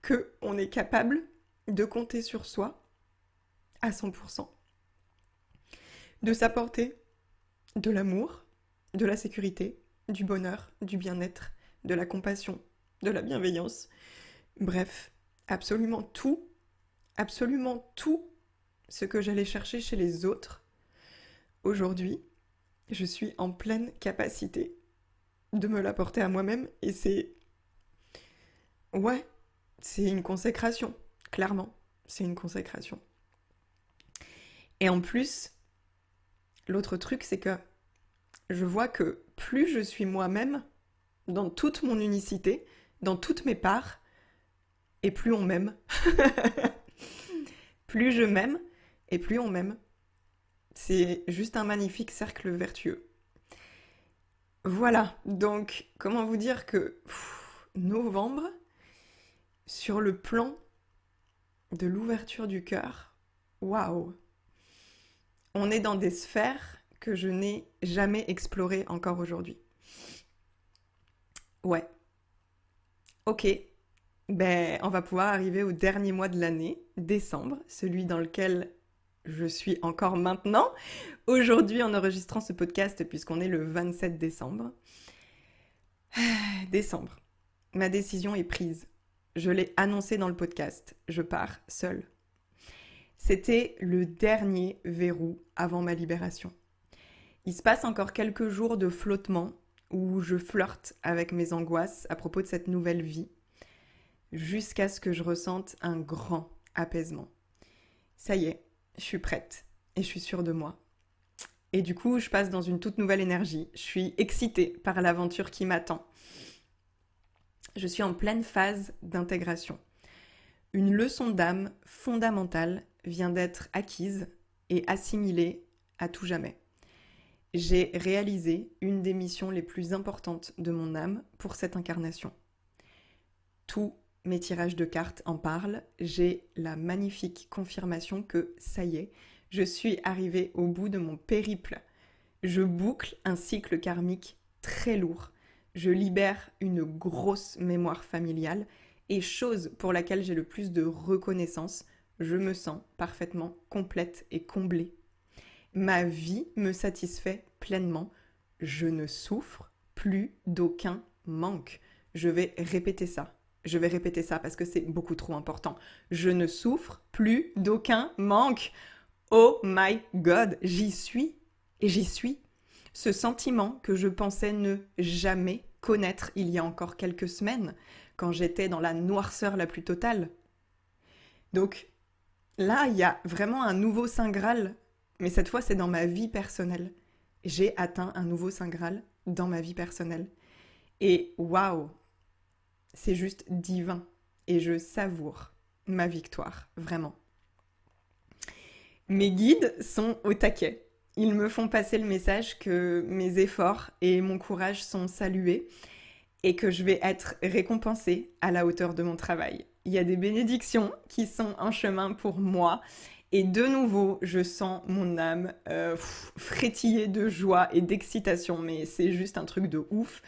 qu'on est capable de compter sur soi à 100%, de s'apporter de l'amour, de la sécurité, du bonheur, du bien-être, de la compassion, de la bienveillance. Bref, absolument tout ce que j'allais chercher chez les autres. Aujourd'hui, je suis en pleine capacité de me l'apporter à moi-même et c'est une consécration, clairement, c'est une consécration. Et en plus, l'autre truc, c'est que je vois que plus je suis moi-même, dans toute mon unicité, dans toutes mes parts, et plus on m'aime. Plus je m'aime, et plus on m'aime. C'est juste un magnifique cercle vertueux. Voilà, donc comment vous dire que novembre, sur le plan de l'ouverture du cœur, waouh! On est dans des sphères que je n'ai jamais explorées encore aujourd'hui. Ouais. Ok, on va pouvoir arriver au dernier mois de l'année, décembre, celui dans lequel je suis encore maintenant, aujourd'hui en enregistrant ce podcast puisqu'on est le 27 décembre. Décembre, ma décision est prise. Je l'ai annoncé dans le podcast, je pars seule. C'était le dernier verrou avant ma libération. Il se passe encore quelques jours de flottement où je flirte avec mes angoisses à propos de cette nouvelle vie, jusqu'à ce que je ressente un grand apaisement. Ça y est, je suis prête et je suis sûre de moi. Et du coup, je passe dans une toute nouvelle énergie. Je suis excitée par l'aventure qui m'attend. Je suis en pleine phase d'intégration. Une leçon d'âme fondamentale vient d'être acquise et assimilée à tout jamais. J'ai réalisé une des missions les plus importantes de mon âme pour cette incarnation. Tous mes tirages de cartes en parlent. J'ai la magnifique confirmation que ça y est, je suis arrivée au bout de mon périple. Je boucle un cycle karmique très lourd. Je libère une grosse mémoire familiale et chose pour laquelle j'ai le plus de reconnaissance, je me sens parfaitement complète et comblée. Ma vie me satisfait pleinement. Je ne souffre plus d'aucun manque. Je vais répéter ça parce que c'est beaucoup trop important. Je ne souffre plus d'aucun manque. Oh my God, j'y suis et j'y suis. Ce sentiment que je pensais ne jamais connaître il y a encore quelques semaines, quand j'étais dans la noirceur la plus totale. Donc là, il y a vraiment un nouveau Saint Graal, mais cette fois c'est dans ma vie personnelle. J'ai atteint un nouveau Saint Graal dans ma vie personnelle. Et waouh, c'est juste divin. Et je savoure ma victoire, vraiment. Mes guides sont au taquet. Ils me font passer le message que mes efforts et mon courage sont salués et que je vais être récompensée à la hauteur de mon travail. Il y a des bénédictions qui sont en chemin pour moi et de nouveau, je sens mon âme frétiller de joie et d'excitation, mais c'est juste un truc de ouf.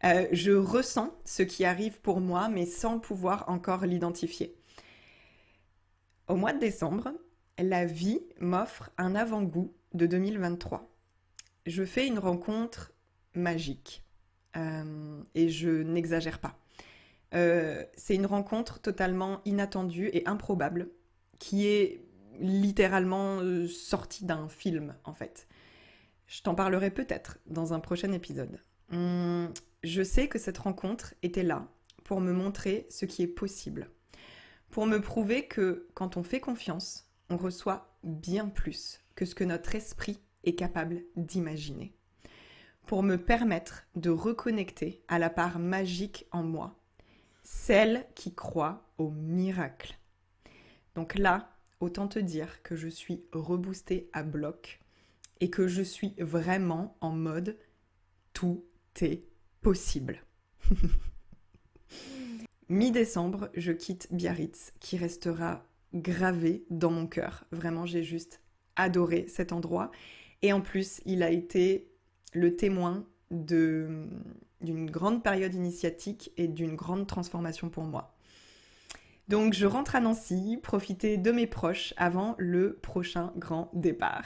Je ressens ce qui arrive pour moi, mais sans pouvoir encore l'identifier. Au mois de décembre, la vie m'offre un avant-goût de 2023. Je fais une rencontre magique et je n'exagère pas. C'est une rencontre totalement inattendue et improbable qui est littéralement sortie d'un film en fait. Je t'en parlerai peut-être dans un prochain épisode. Je sais que cette rencontre était là pour me montrer ce qui est possible, pour me prouver que quand on fait confiance, on reçoit bien plus que ce que notre esprit est capable d'imaginer, pour me permettre de reconnecter à la part magique en moi, celle qui croit au miracle. Donc là, autant te dire que je suis reboostée à bloc et que je suis vraiment en mode tout est possible. Mi-décembre, je quitte Biarritz, qui restera gravé dans mon cœur. Vraiment, j'ai juste adoré cet endroit. Et en plus, il a été le témoin d'une grande période initiatique et d'une grande transformation pour moi. Donc je rentre à Nancy, profiter de mes proches avant le prochain grand départ.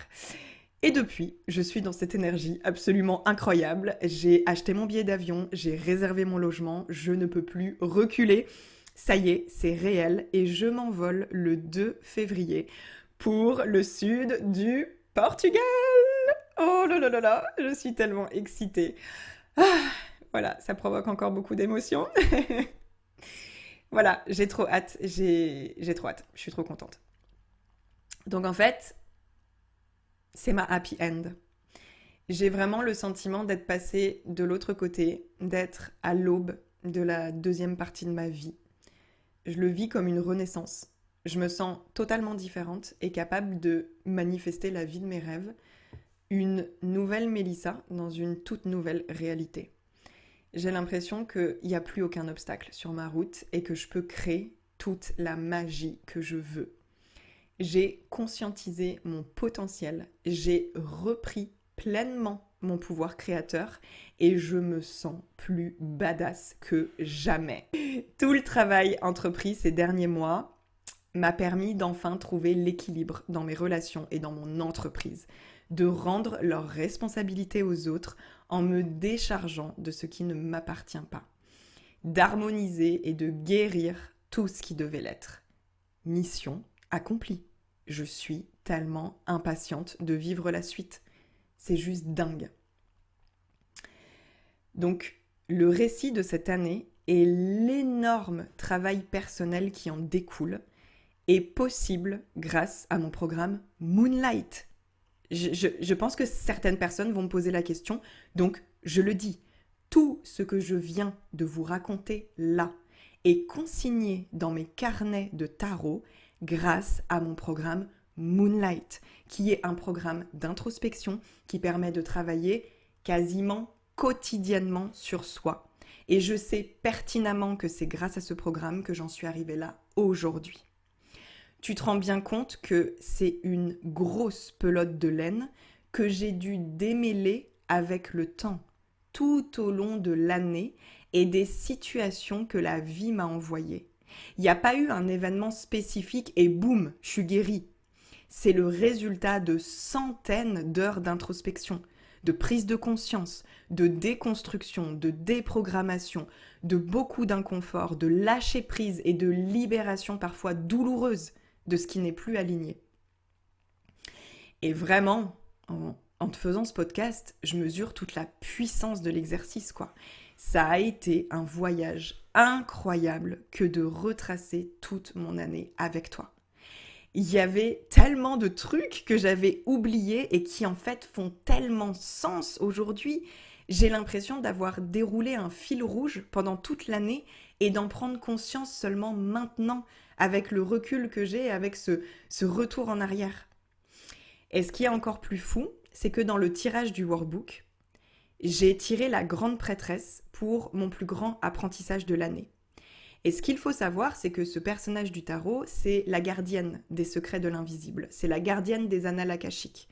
Et depuis, je suis dans cette énergie absolument incroyable. J'ai acheté mon billet d'avion, j'ai réservé mon logement, je ne peux plus reculer. Ça y est, c'est réel et je m'envole le 2 février pour le sud du Portugal. Oh là là là là, je suis tellement excitée. Ah, voilà, ça provoque encore beaucoup d'émotions. Voilà, j'ai trop hâte, j'ai trop hâte, je suis trop contente. Donc en fait, c'est ma happy end. J'ai vraiment le sentiment d'être passée de l'autre côté, d'être à l'aube de la deuxième partie de ma vie. Je le vis comme une renaissance. Je me sens totalement différente et capable de manifester la vie de mes rêves. Une nouvelle Mélissa dans une toute nouvelle réalité. J'ai l'impression qu'il n'y a plus aucun obstacle sur ma route et que je peux créer toute la magie que je veux. J'ai conscientisé mon potentiel, j'ai repris pleinement mon pouvoir créateur et je me sens plus badass que jamais. Tout le travail entrepris ces derniers mois m'a permis d'enfin trouver l'équilibre dans mes relations et dans mon entreprise, de rendre leurs responsabilités aux autres en me déchargeant de ce qui ne m'appartient pas, d'harmoniser et de guérir tout ce qui devait l'être. Mission accomplie. Je suis tellement impatiente de vivre la suite. C'est juste dingue. Donc, le récit de cette année et l'énorme travail personnel qui en découle est possible grâce à mon programme Moonlight. Je pense que certaines personnes vont me poser la question, donc je le dis. Tout ce que je viens de vous raconter là est consigné dans mes carnets de tarot grâce à mon programme Moonlight, qui est un programme d'introspection qui permet de travailler quasiment quotidiennement sur soi. Et je sais pertinemment que c'est grâce à ce programme que j'en suis arrivée là aujourd'hui. Tu te rends bien compte que c'est une grosse pelote de laine que j'ai dû démêler avec le temps, tout au long de l'année et des situations que la vie m'a envoyées. Il n'y a pas eu un événement spécifique et boum, je suis guérie. C'est le résultat de centaines d'heures d'introspection, de prise de conscience, de déconstruction, de déprogrammation, de beaucoup d'inconfort, de lâcher prise et de libération parfois douloureuse de ce qui n'est plus aligné. Et vraiment, en te faisant ce podcast, je mesure toute la puissance de l'exercice, quoi. Ça a été un voyage incroyable que de retracer toute mon année avec toi. Il y avait tellement de trucs que j'avais oubliés et qui en fait font tellement sens aujourd'hui. J'ai l'impression d'avoir déroulé un fil rouge pendant toute l'année et d'en prendre conscience seulement maintenant, avec le recul que j'ai, avec ce retour en arrière. Et ce qui est encore plus fou, c'est que dans le tirage du workbook, j'ai tiré la grande prêtresse pour mon plus grand apprentissage de l'année. Et ce qu'il faut savoir, c'est que ce personnage du tarot, c'est la gardienne des secrets de l'invisible. C'est la gardienne des annales akashiques.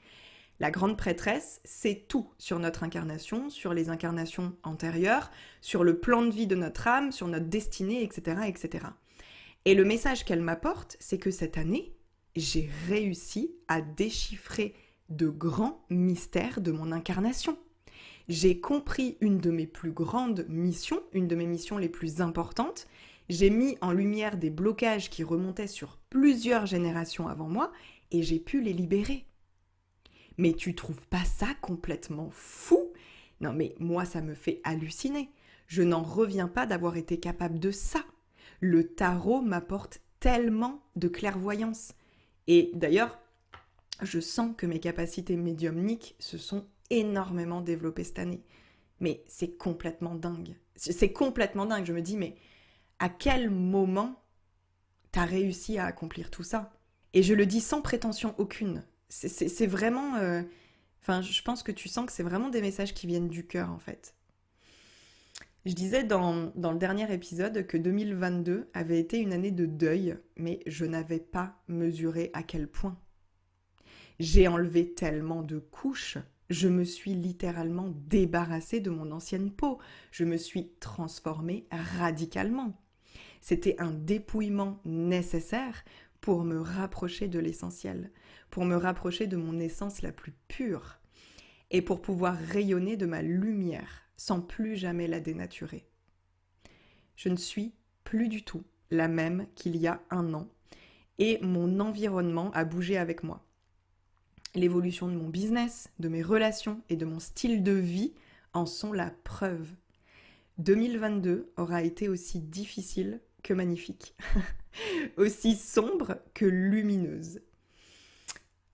La grande prêtresse, c'est tout sur notre incarnation, sur les incarnations antérieures, sur le plan de vie de notre âme, sur notre destinée, etc., etc. Et le message qu'elle m'apporte, c'est que cette année, j'ai réussi à déchiffrer de grands mystères de mon incarnation. J'ai compris une de mes plus grandes missions, une de mes missions les plus importantes. J'ai mis en lumière des blocages qui remontaient sur plusieurs générations avant moi et j'ai pu les libérer. Mais tu trouves pas ça complètement fou ? Non mais moi ça me fait halluciner. Je n'en reviens pas d'avoir été capable de ça. Le tarot m'apporte tellement de clairvoyance. Et d'ailleurs, je sens que mes capacités médiumniques se sont énormément développées cette année. Mais c'est complètement dingue. C'est complètement dingue. Je me dis, mais à quel moment t'as réussi à accomplir tout ça ? Et je le dis sans prétention aucune. C'est vraiment... je pense que tu sens que c'est vraiment des messages qui viennent du cœur, en fait. Je disais dans le dernier épisode que 2022 avait été une année de deuil, mais je n'avais pas mesuré à quel point. J'ai enlevé tellement de couches, je me suis littéralement débarrassée de mon ancienne peau, je me suis transformée radicalement. C'était un dépouillement nécessaire pour me rapprocher de l'essentiel, pour me rapprocher de mon essence la plus pure, et pour pouvoir rayonner de ma lumière sans plus jamais la dénaturer. Je ne suis plus du tout la même qu'il y a 1 an, et mon environnement a bougé avec moi. L'évolution de mon business, de mes relations et de mon style de vie en sont la preuve. 2022 aura été aussi difficile que magnifique, aussi sombre que lumineuse.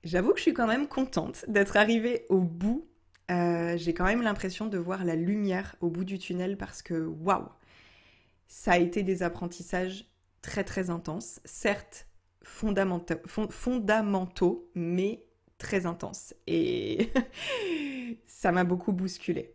J'avoue que je suis quand même contente d'être arrivée au bout. J'ai quand même l'impression de voir la lumière au bout du tunnel parce que waouh, ça a été des apprentissages très très intenses, certes fondamentaux, mais très intenses. Et ça m'a beaucoup bousculée.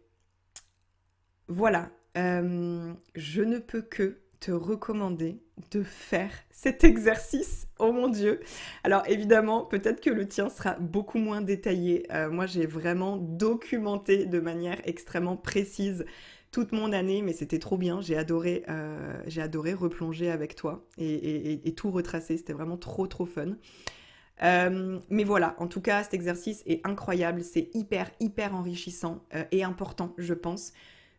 Voilà, je ne peux que te recommander de faire cet exercice. Oh mon Dieu! Alors évidemment, peut-être que le tien sera beaucoup moins détaillé. Moi, j'ai vraiment documenté de manière extrêmement précise toute mon année, mais c'était trop bien. J'ai adoré replonger avec toi et tout retracer. C'était vraiment trop trop fun. Mais voilà, en tout cas, cet exercice est incroyable. C'est hyper enrichissant et important, je pense,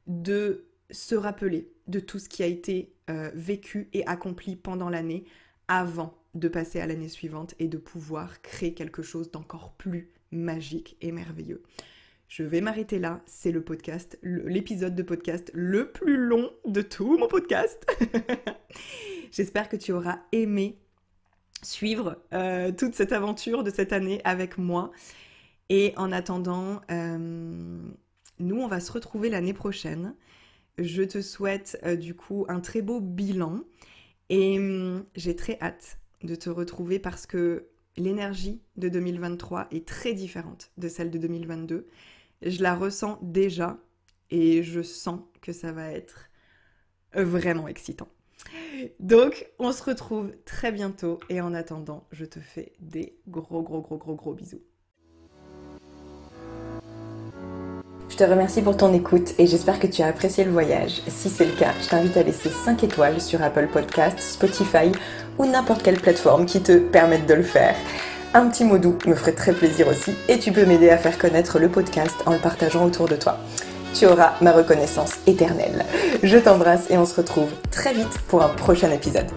de se rappeler de tout ce qui a été vécu et accompli pendant l'année avant de passer à l'année suivante et de pouvoir créer quelque chose d'encore plus magique et merveilleux. Je vais m'arrêter là, c'est l'épisode de podcast le plus long de tout mon podcast. J'espère que tu auras aimé suivre toute cette aventure de cette année avec moi. Et en attendant, nous, on va se retrouver l'année prochaine. Je te souhaite du coup un très beau bilan et j'ai très hâte de te retrouver parce que l'énergie de 2023 est très différente de celle de 2022. Je la ressens déjà et je sens que ça va être vraiment excitant. Donc, on se retrouve très bientôt et en attendant, je te fais des gros bisous. Je te remercie pour ton écoute et j'espère que tu as apprécié le voyage. Si c'est le cas, je t'invite à laisser 5 étoiles sur Apple Podcasts, Spotify ou n'importe quelle plateforme qui te permette de le faire. Un petit mot doux me ferait très plaisir aussi et tu peux m'aider à faire connaître le podcast en le partageant autour de toi. Tu auras ma reconnaissance éternelle. Je t'embrasse et on se retrouve très vite pour un prochain épisode.